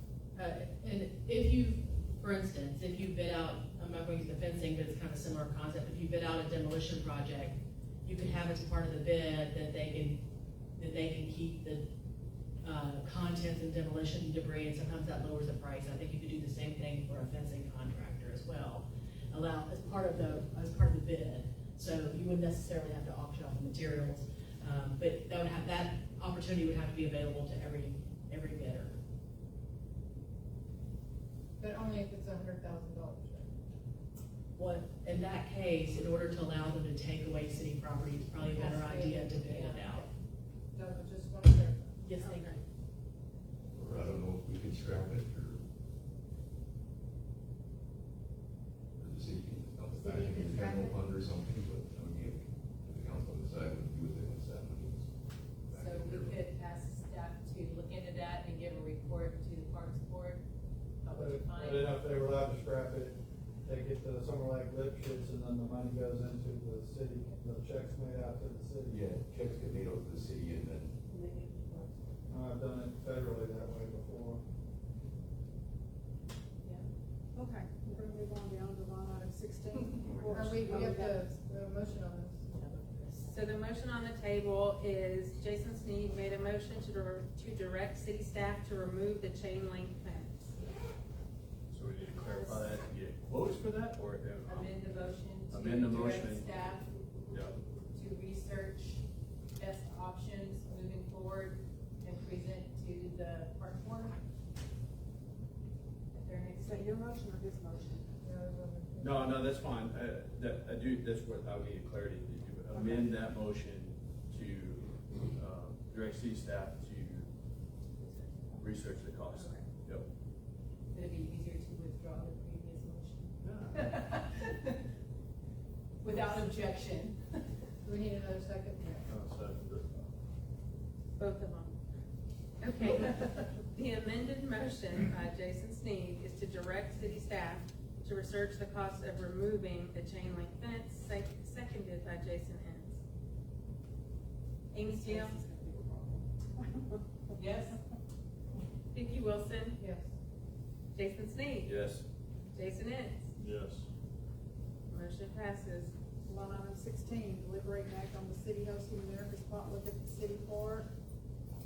And if you, for instance, if you bid out, I'm not going to the fencing, but it's kind of a similar concept, if you bid out a demolition project, you could have as part of the bid that they can keep the contents and demolition debris, and sometimes that lowers the price. I think you could do the same thing for a fencing contractor as well. Allow as part of the bid, so you wouldn't necessarily have to auction off the materials, but that opportunity would have to be available to every bidder. But only if it's $100,000. What, in that case, in order to allow them to take away city property, it's probably a better idea to bid it out. Just want to clarify. Yes, thank you. Or I don't know if we can scrap it, or the city can dump it back into the general fund or something, but I mean, if the council decide what to do with it once that money is. So we could ask staff to look into that and give a report to the Parks Board. How would you I find? didn't know if they were allowed to scrap it, take it to somewhere like Lipschitz, and then the money goes into the city, the checks made out to the city. Yeah, checks get made out to the city, and then I've done it federally that way before. Okay, we're gonna move on down to line item 16. We have the motion on this. So the motion on the table is Jason Sneed made a motion to direct city staff to remove the chain link fence. So we need to clarify that and get quotes for that, or? Amend the motion Amend the to direct motion. staff Yeah. to research best options moving forward and present to the Park Board at their next Is that your motion or his motion? No, that's fine. That's what I'll get you clarity. To amend that motion to, direct city staff to research the cost. Okay. Yep. It'd be easier to withdraw the previous motion. Without objection. Do we need another second? Both of them. Okay. The amended motion by Jason Sneed is to direct city staff to research the cost of removing the chain link fence, seconded by Jason Enns. Amy Steele? Yes? Vicki Wilson? Yes. Jason Sneed? Yes. Jason Enns? Yes. Motion passes. Line item 16, deliberate and act on the city hosting America's Potluck at the City Park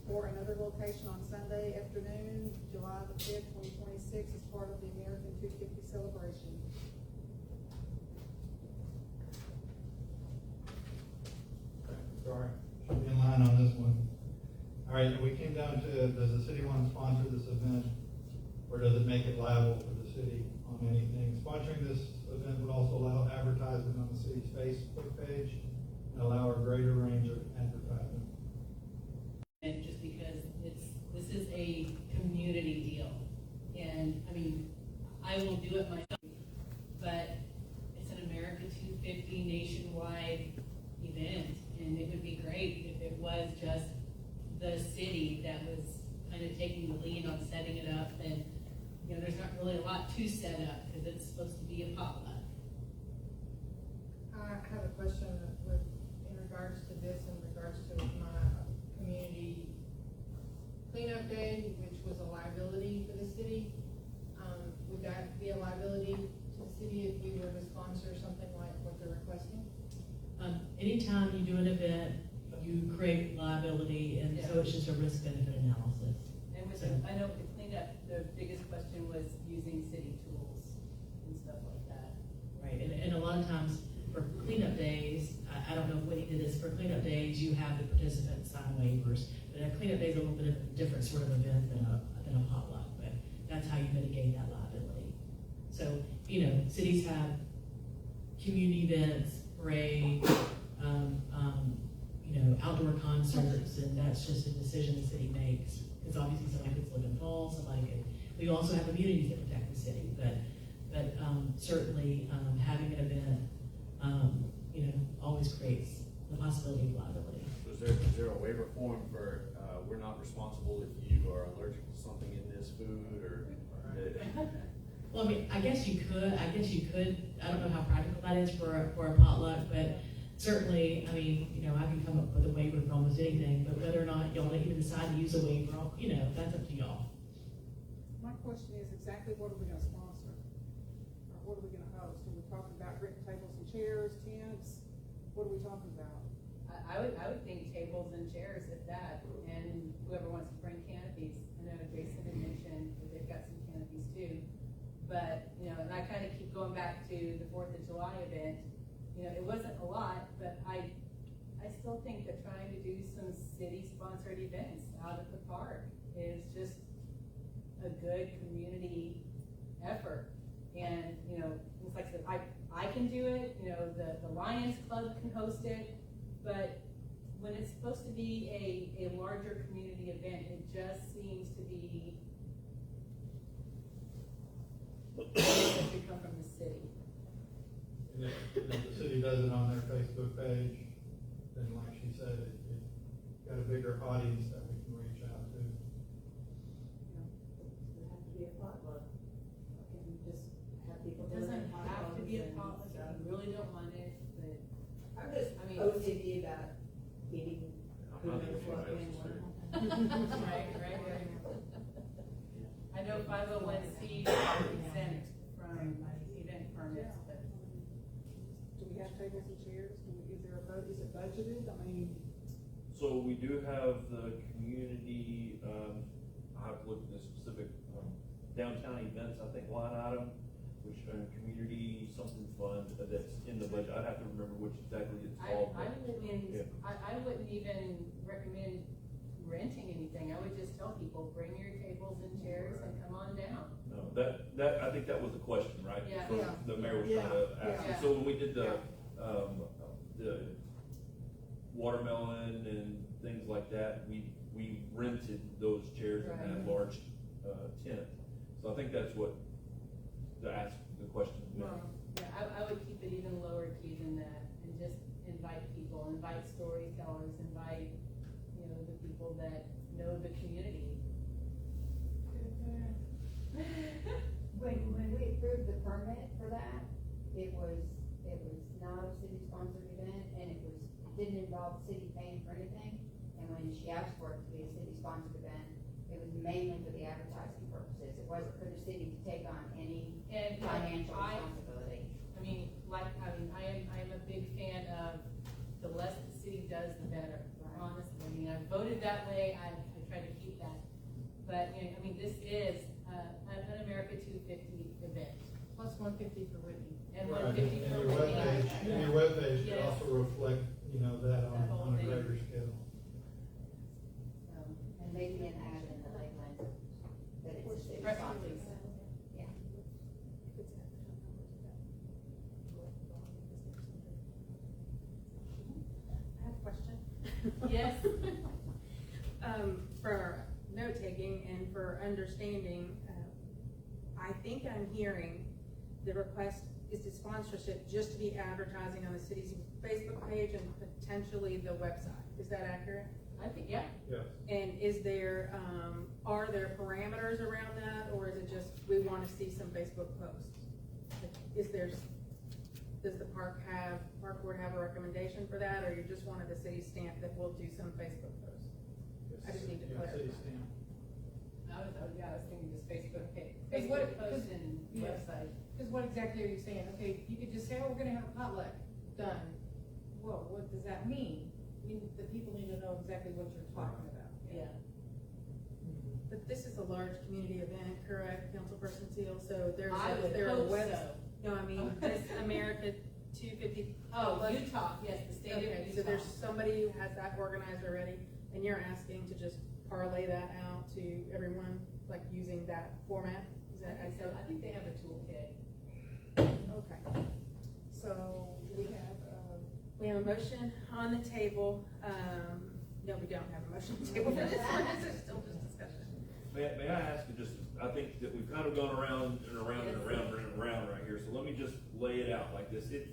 for another location on Sunday afternoon, July the 5th, 2026, as part of the American 250 celebration. Sorry, should be in line on this one. All right, we came down to, does the city want to sponsor this event, or does it make it liable for the city on anything? Sponsoring this event would also allow advertisement on the city's Facebook page and allow a greater range of advertisement. And just because this is a community deal, and I mean, I will do it myself, but it's an America 250 nationwide event, and it would be great if it was just the city that was kind of taking the lead on setting it up, and, you know, there's not really a lot to set up, because it's supposed to be a potluck. I have a question in regards to this, in regards to my community cleanup day, which was a liability for the city. Would that be a liability to the city if we were to sponsor something like what they're requesting? Anytime you do an event, you create liability, and so it's just a risk-benefit analysis. And with So- I know with the cleanup, the biggest question was using city tools and stuff like that. Right, and a lot of times for cleanup days, I don't know if Whitney did this, for cleanup days, you have the participants sign waivers, but a cleanup day is a little bit of a different sort of event than a potluck, but that's how you mitigate that liability. So, you know, cities have community events, parades, you know, outdoor concerts, and that's just a decision the city makes. Because obviously somebody could slip and fall, somebody could, we also have immunities that protect the city, but certainly, having an event, you know, always creates the possibility of liability. Is there a waiver form for, we're not responsible if you are allergic to something in this food, or? Well, I mean, I guess you could, I don't know how practical that is for a potluck, but certainly, I mean, you know, I can come up with a waiver for almost anything, but whether or not y'all even decide to use a waiver, you know, that's up to y'all. My question is exactly what are we gonna sponsor? Or what are we gonna host? Are we talking about written tables and chairs, tents? What are we talking about? I would think tables and chairs if that, and whoever wants to bring canopies. I know Jason had mentioned that they've got some canopies too. But, you know, and I kind of keep going back to the 4th of July event. You know, it wasn't a lot, but I still think that trying to do some city-sponsored events out at the park is just a good community effort. And, you know, it's like I said, I can do it, you know, the Lions Club can host it, but when it's supposed to be a larger community event, it just seems to be it should come from the city. And if the city does it on their Facebook page, then like she said, it got a bigger audience that we can reach out to. Does it have to be a potluck? Can you just have people? It doesn't have to be a potluck if you really don't want it, but. I'm just I mean- OCD about eating food and what Right. I know 501c is exempt from event permits, but. Do we have tables and chairs? Is there a is it budgeted? I mean, So we do have the community, I have to look at the specific, downtown events, I think, line item, which, community something fund that's in the budget. I'd have to remember which exactly it's called. I wouldn't, Yeah. I wouldn't even recommend renting anything. I would just tell people, bring your tables and chairs and come on down. No, that, I think that was the question, right? Yeah. From Yeah. The mayor was trying to ask. Yeah. So when we did the watermelon and things like that, we rented those chairs in that Right. large, tent. So I think that's what, to ask the question. Well, yeah, I would keep it even lower key than that and just invite people, invite storytellers, invite, you know, the people that know the community. When we approved the permit for that, it was not a city-sponsored event, and it didn't involve the city paying for anything. And when she asked for it to be a city-sponsored event, it was mainly for the advertising purposes. It wasn't for the city to take on any And financial I responsibility. mean, I am a big fan of the less the city does, the better, honestly. I mean, I voted that way, I try to keep that. But, you know, I mean, this is an America 250 event. Plus 150 for Whitney. And Right, 150 and for your Whitney. webpage, and your webpage should Yes. also reflect, you know, that That whole on a thing. greater scale. And maybe an ad in the Lakeland that it's a Press city-sponsored. release. Yeah. I have a question. Yes. For note taking and for understanding, I think I'm hearing the request is to sponsorship just to be advertising on the city's Facebook page and potentially the website. Is that accurate? I think, yeah. Yes. And is there, are there parameters around that, or is it just, we wanna see some Facebook posts? Is there, does the park board have a recommendation for that, or you just wanted the city stamp that we'll do some Facebook posts? I just need to Yeah, clarify. city stamp. I was thinking just Facebook page, Because what- Facebook post and yeah. website. Because what exactly are you saying? Okay, you could just say, oh, we're gonna have a potluck done. Well, what does that mean? The people need to know exactly what you're talking about. Yeah. But this is a large community event, correct, Councilperson Teal? So there's I would there are hope webs. so. No, I mean, this America 250. Oh, Utah, yes, the state of Okay, Utah. so there's somebody who has that organized already, and you're asking to just parlay that out to everyone, like using that format? Is that accurate? I think they have a toolkit. Okay. So we have a motion on the table. No, we don't have a motion on the table for this one. This is still just discussion. May I ask you just, I think that we've kind of gone around and around and around and around right here, so let me just lay it out like this. It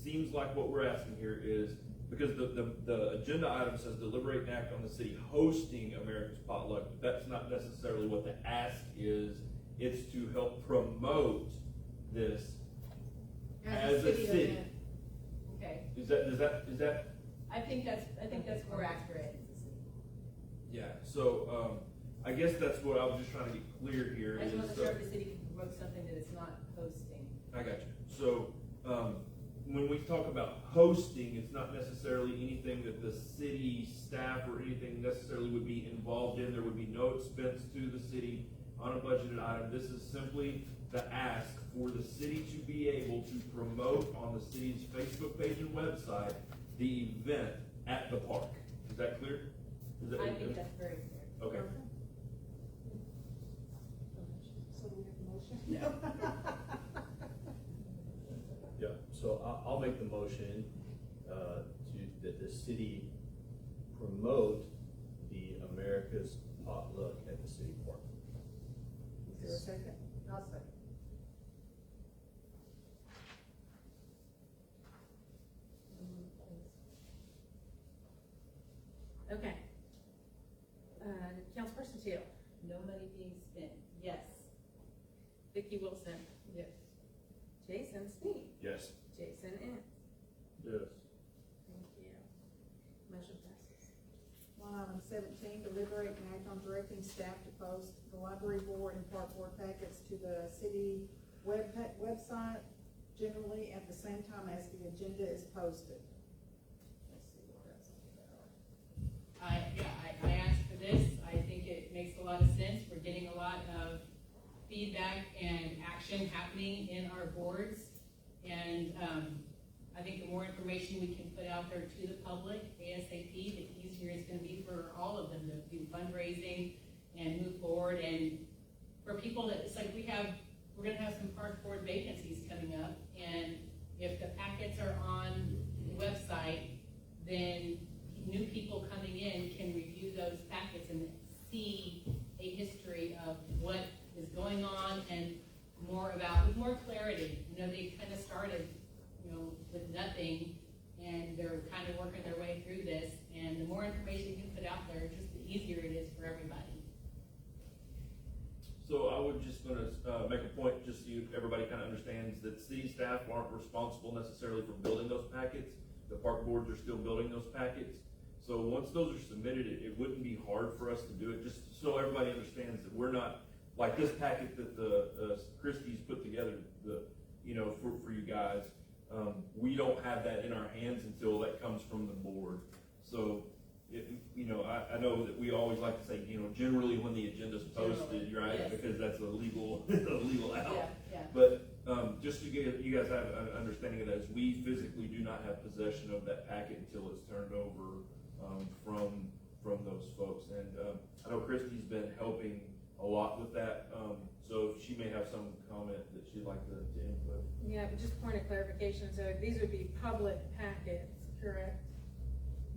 seems like what we're asking here is, because the agenda item says deliberate and act on the city hosting America's Potluck, but that's not necessarily what the ask is. It's to help promote this as a city. Event. Okay, Is that? I think that's more accurate. Yeah, so, I guess that's what I was just trying to get clear here. I just is, want to make sure the city can promote something that it's not hosting. I got you. So, when we talk about hosting, it's not necessarily anything that the city staff or anything necessarily would be involved in. There would be no expense to the city on a budgeted item. This is simply the ask for the city to be able to promote on the city's Facebook page and website the event at the park. Is that clear? I think that's very clear. Okay. So do we have a motion? No. Yeah, so I'll make the motion, that the city promote the America's Potluck at the city park. Is there a second? I'll second. Okay. Councilperson Teal. No money being spent, yes. Vicki Wilson. Yes. Jason Sneed. Yes. Jason Ince. Yes. Thank you. Motion passes. Line item 17, deliberate and act on directing staff to post the library board and park board packets to the city website generally at the same time as the agenda is posted. Let's see what that's about. I asked for this, I think it makes a lot of sense, we're getting a lot of feedback and action happening in our boards, and, I think the more information we can put out there to the public ASAP, the easier it's gonna be for all of them to do fundraising and move forward, and for people that, it's like we're gonna have some park board vacancies coming up, and if the packets are on the website, then new people coming in can review those packets and see a history of what is going on and with more clarity. You know, they kind of started, with nothing, and they're kind of working their way through this, and the more information you can put out there, just the easier it is for everybody. So I would just gonna make a point, just so everybody kind of understands that city staff aren't responsible necessarily for building those packets. The park boards are still building those packets. So once those are submitted, it wouldn't be hard for us to do it, just so everybody understands that we're not, like this packet that the Christie's put together, for you guys, we don't have that in our hands until that comes from the board. So, I know that we always like to say, generally when the agenda's posted, right? Yes. Because that's a legal out. Yeah. But, just to get, you guys have an understanding of that, is we physically do not have possession of that packet until it's turned over, from those folks. And, I know Christie's been helping a lot with that, so she may have some comment that she'd like to input. Yeah, but just point of clarification, so these would be public packets, correct?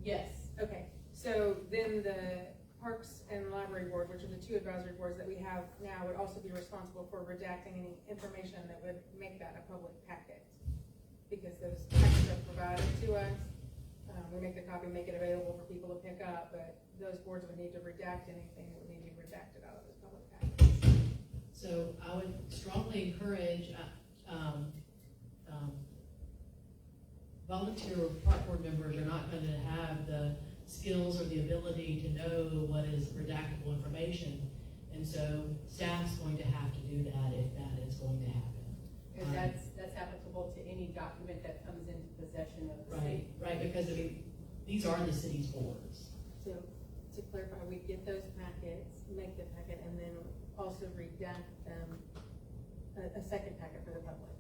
Yes. Okay, so then the Parks and Library advisory board, which are the two advisory boards that we have now, would also be responsible for redacting any information that would make that a public packet. Because those packets are provided to us, we make the copy, make it available for people to pick up, but those boards would need to redact anything that would need to be redacted out of those public packets. So I would strongly encourage, volunteer park board members are not going to have the skills or the ability to know what is redactable information. And so staff's going to have to do that if that is going to happen. And that's applicable to any document that comes into possession of the Right, city. right, because I mean, these are the city's boards. So, to clarify, we get those packets, make the packet, and then also redact them, a second packet for the public.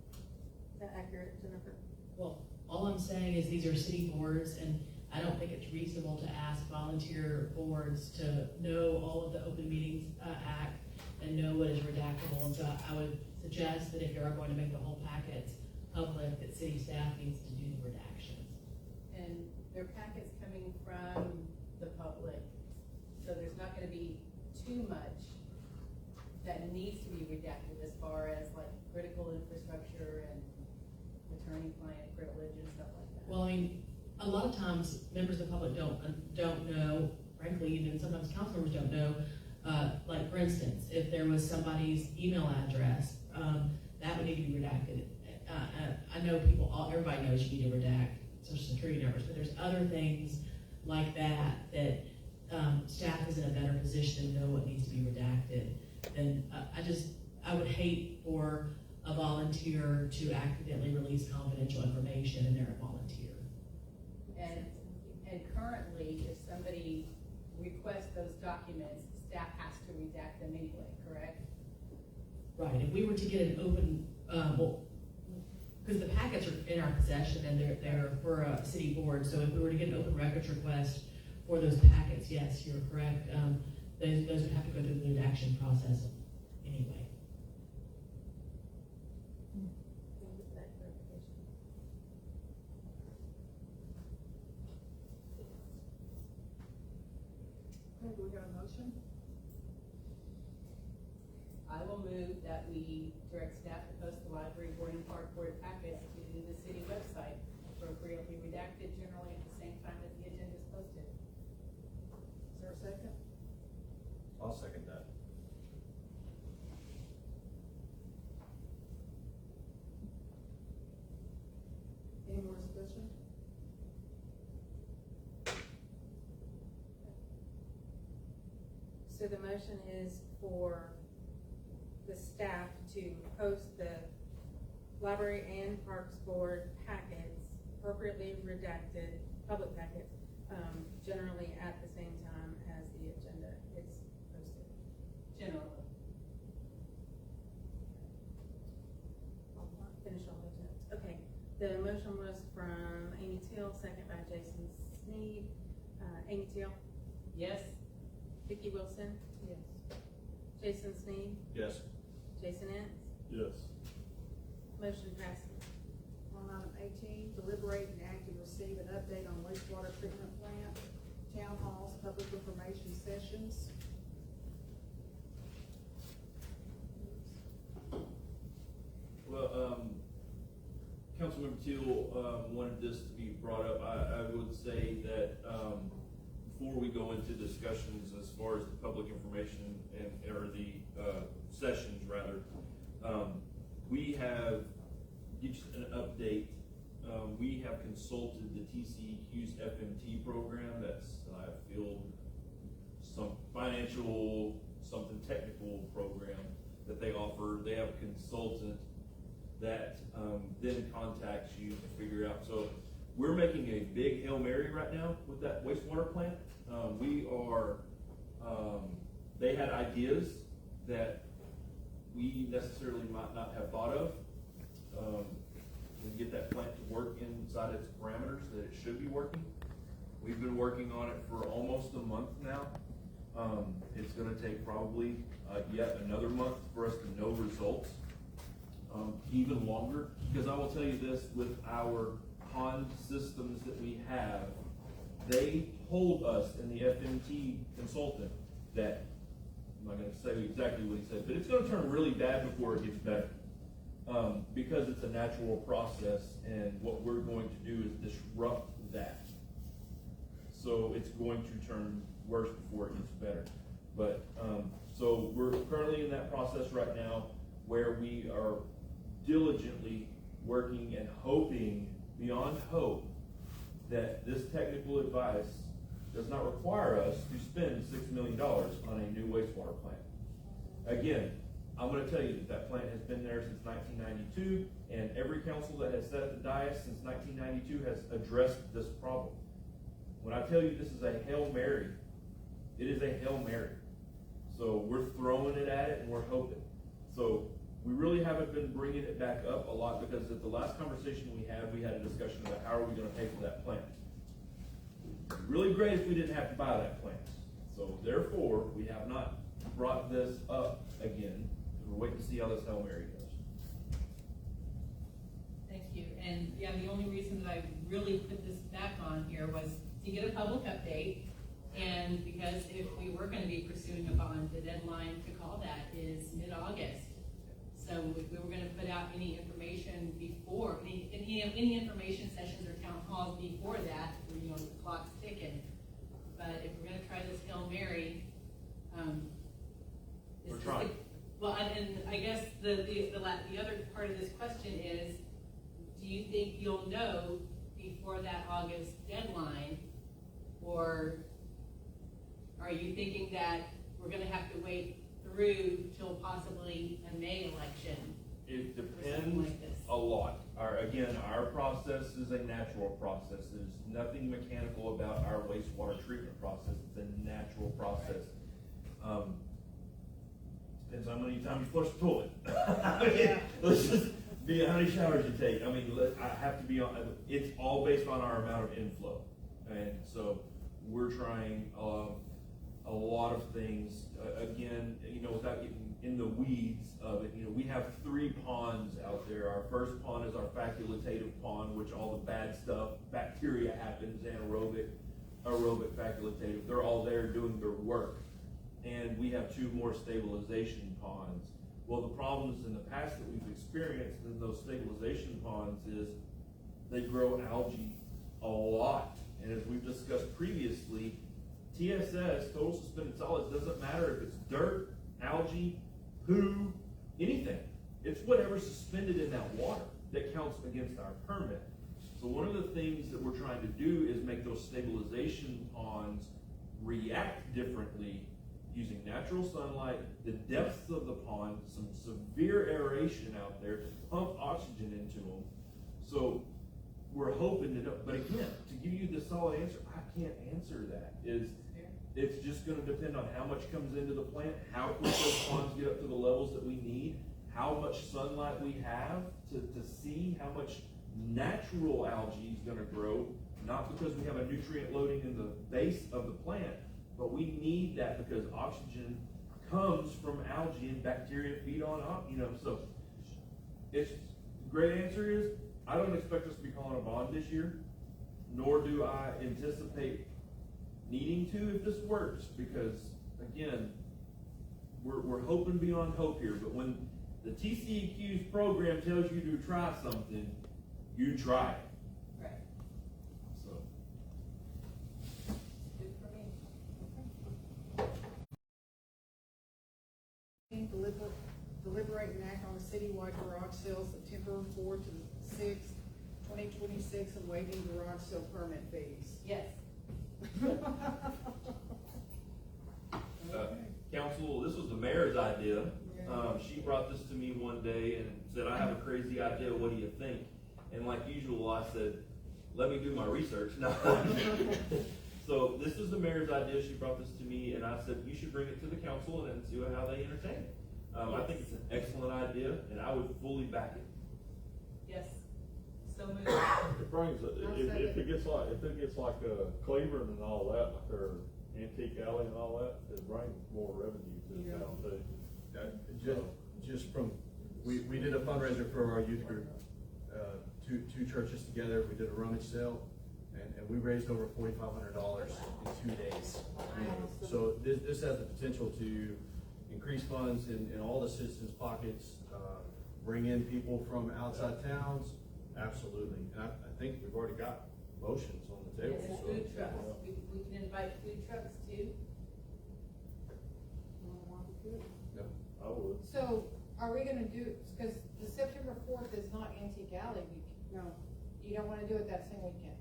Is that accurate, Jennifer? Well, all I'm saying is these are city boards, and I don't think it's reasonable to ask volunteer boards to know all of the Open Meetings Act and know what is redactable. And so I would suggest that if you are going to make the whole packets public, that city staff needs to do the redactions. And their packets coming from the public, so there's not gonna be too much that needs to be redacted as far as like critical infrastructure and attorney-client privilege and stuff like that. Well, I mean, a lot of times members of the public don't know, frankly, even sometimes council members don't know. Like for instance, if there was somebody's email address, that would need to be redacted. I know everybody knows you need to redact social security numbers, but there's other things like that that staff is in a better position to know what needs to be redacted. And I would hate for a volunteer to accidentally release confidential information and they're a volunteer. And currently, if somebody requests those documents, staff has to redact them anyway, correct? Right, if we were to get an open, because the packets are in our possession and they're for a city board, so if we were to get an open records request for those packets, yes, you're correct. Those would have to go through the redaction process anyway. Okay, do we got a motion? I will move that we direct staff to post the library board and park board packets to the city website, appropriately redacted generally at the same time that the agenda is posted. Is there a second? I'll second that. Any more discussion? So the motion is for the staff to post the library and parks board packets, appropriately redacted, public packets, generally at the same time as the agenda is posted. Generally. I'll finish all those notes. Okay, the motion was from Amy Till, second by Jason Sneed. Amy Till, Yes? Vicki Wilson, Yes. Jason Sneed, Yes. Jason Ince. Yes. Motion passes. On item 18, deliberate and act to receive an update on wastewater treatment plant, town halls, public information sessions. Well, Councilmember Teal, wanted this to be brought up. I would say that, before we go into discussions as far as the public information or the, sessions rather, we have, get you an update. We have consulted the TCEQ's FMT program. That's, I feel, some financial, something technical program that they offer. They have a consultant that then contacts you to figure out. So we're making a big Hail Mary right now with that wastewater plant. We are, they had ideas that we necessarily might not have thought of. And get that plant to work inside its parameters that it should be working. We've been working on it for almost a month now. It's gonna take probably yet another month for us to know results. Even longer, because I will tell you this, with our pond systems that we have, they told us in the FMT consultant that not gonna say exactly what he said, but it's gonna turn really bad before it gets better. Because it's a natural process, and what we're going to do is disrupt that. So it's going to turn worse before it gets better. But, so we're currently in that process right now where we are diligently working and hoping beyond hope that this technical advice does not require us to spend $6 million on a new wastewater plant. Again, I'm gonna tell you that plant has been there since 1992, and every council that has sat at the dais since 1992 has addressed this problem. When I tell you this is a Hail Mary, it is a Hail Mary. So we're throwing it at it and we're hoping. So we really haven't been bringing it back up a lot, because at the last conversation we had a discussion about how are we gonna pay for that plant. Really great if we didn't have to buy that plant. So therefore, we have not brought this up again. We're waiting to see how this Hail Mary goes. Thank you. And yeah, the only reason that I really put this back on here was to get a public update. And because if we were going to be pursuing a bond, the deadline to call that is mid-August. So if we were going to put out any information before, any information sessions or town halls before that, you know, the clock's ticking. But if we're going to try this Hail Mary, we're trying. Well, and I guess the other part of this question is, do you think you'll know before that August deadline, or are you thinking that we're going to have to wait through till possibly a May election? It depends a lot. Our process is a natural process. There's nothing mechanical about our wastewater treatment process. It's a natural process. Depends on how many times you flush the toilet. Let's just be how many showers you take. I mean, I have to be on. It's all based on our amount of inflow, and so we're trying a lot of things. Again, you know, without getting in the weeds of it, you know, we have 3 ponds out there. Our first pond is our facultative pond, which all the bad stuff, bacteria happens, anaerobic, facultative. They're all there doing their work. And we have 2 more stabilization ponds. Well, the problems in the past that we've experienced in those stabilization ponds is they grow algae a lot. And as we've discussed previously, TSS, total suspended solids, doesn't matter if it's dirt, algae, poo, anything. It's whatever's suspended in that water that counts against our permit. So one of the things that we're trying to do is make those stabilization ponds react differently using natural sunlight, the depths of the pond, some severe aeration out there, pump oxygen into them. So we're hoping to know, but again, to give you the solid answer, I can't answer that. It's just going to depend on how much comes into the plant, how quick those ponds get up to the levels that we need, how much sunlight we have to see how much natural algae is going to grow, not because we have a nutrient loading in the base of the plant, but we need that because oxygen comes from algae and bacteria feed on, so it's the great answer is, I don't expect us to be calling a bond this year, nor do I anticipate needing to if this works, because again, we're hoping beyond hope here. But when the TCEQ's program tells you to try something, you try it. Right. So Good for me. Deliberate and act on a citywide garage sale September 4th to 6th, 2026, and waiving garage sale permit fees. Yes. Council, this was the mayor's idea. She brought this to me one day and said, I have a crazy idea, what do you think? And like usual, I said, let me do my research. No. So this is the mayor's idea. She brought this to me and I said, you should bring it to the council and see how they entertain it. I think it's an excellent idea and I would fully back it. Yes. So moved. It brings, if it gets like Cleveland and all that, like our Antique Alley and all that, it brings more revenue to the town too. Just from, we did a fundraiser for our youth group, two churches together. We did a rummage sale, and we raised over $4,500 in 2 days. So this has the potential to increase funds in all the citizens' pockets, bring in people from outside towns, absolutely. And I think we've already got motions on the table. And so, food trucks, we can invite food trucks too. yeah. I would. So, are we gonna do, because the September 4th is not Antique Alley week. No. You don't wanna do it that same weekend.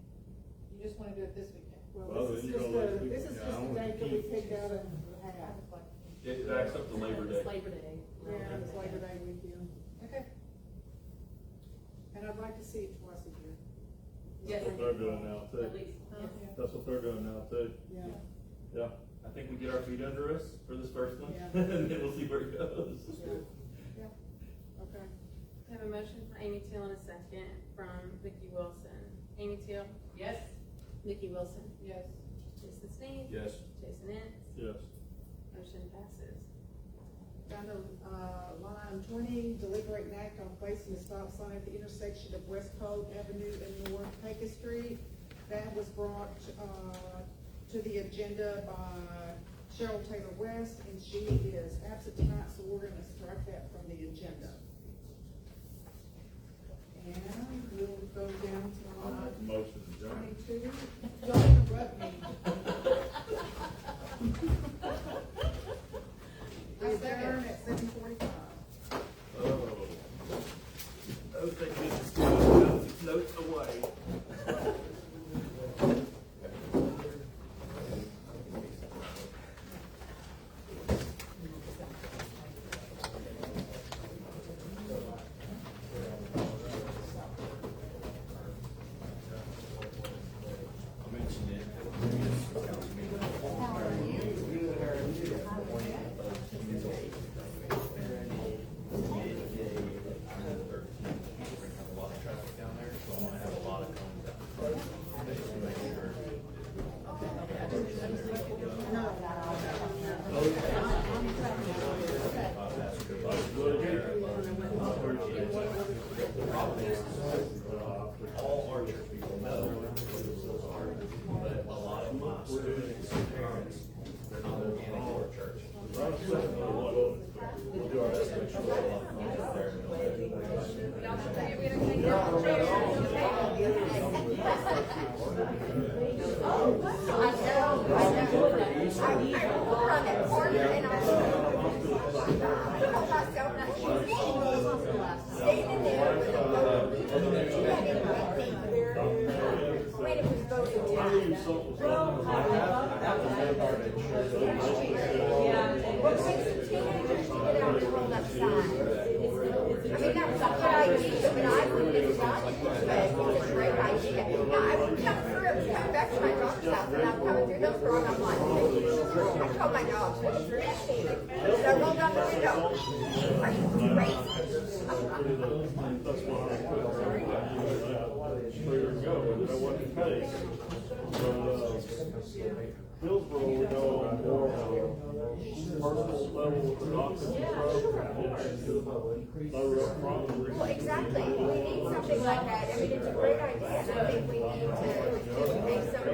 You just wanna do it this weekend. Well, then you're gonna let people. This is Yeah, I just don't the wanna date that we keep- picked out and had. It backs up to Labor Day. Labor Day. Yeah, it's Labor Day weekend. Okay. And I'd like to see it twice a year. That's what they're doing now too. At least. That's what they're doing now too. Yeah. Yeah. I think we get our feet under us for this first one, Yeah. and then we'll see where it goes. Yeah. Okay. I have a motion for Amy Teal and a second from Vicki Wilson. Amy Teal? Yes. Vicki Wilson? Yes. Jason Sneed? Yes. Jason Ince? Yes. Motion passes. Down to, line item 20, deliberate and act on placing a stop sign at the intersection of West Polk Avenue and North Pecos Street. That was brought, to the agenda by Cheryl Taylor West, and she is absent tonight, so we're gonna strike that from the agenda. And we'll go down to I line make a motion to adjourn. 22. Don't interrupt me. I adjourn at 7:45. Oh. Those things just go notes away. I mentioned it at the previous council meeting. A lot of traffic down there, so I'm gonna have a lot of cones out. Just to make sure. All our church people know, but a lot of my students and parents, they're not organic to our church. We'll do our estimation. Hillsborough, we know more personal level with the doctor's Well, exactly. We need something like that. I mean, it's a great idea, and I think we need to make some.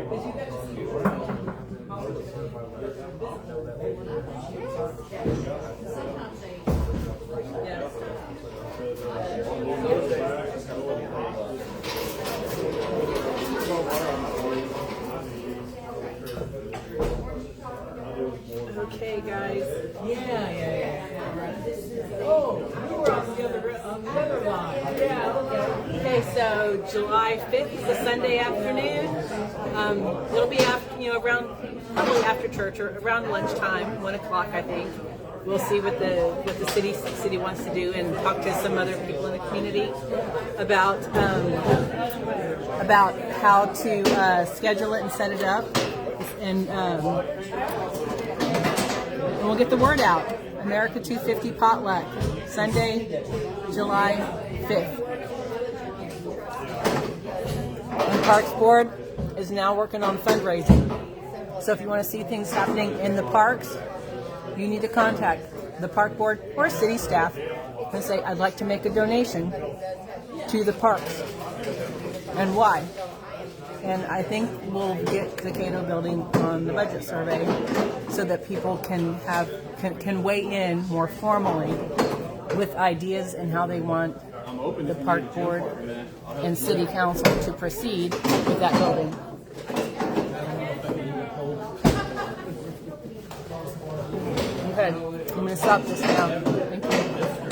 Sometimes they. Yes. Okay, guys. Yeah. Oh, you were on the other line. Yeah, okay. Okay, so July 5th is a Sunday afternoon. It'll be after, around, probably after church or around lunchtime, 1 o'clock, I think. We'll see what the city wants to do and talk to some other people in the community about how to schedule it and set it up, and we'll get the word out. America 250 potluck, Sunday, July 5th. The Parks Board is now working on fundraising. So if you want to see things happening in the parks, you need to contact the Park Board or city staff and say, I'd like to make a donation to the parks. And why? And I think we'll get the Cato building on the budget survey so that people can weigh in more formally with ideas and how they want the park board and city council to proceed with that building. Okay, I'm going to stop this now.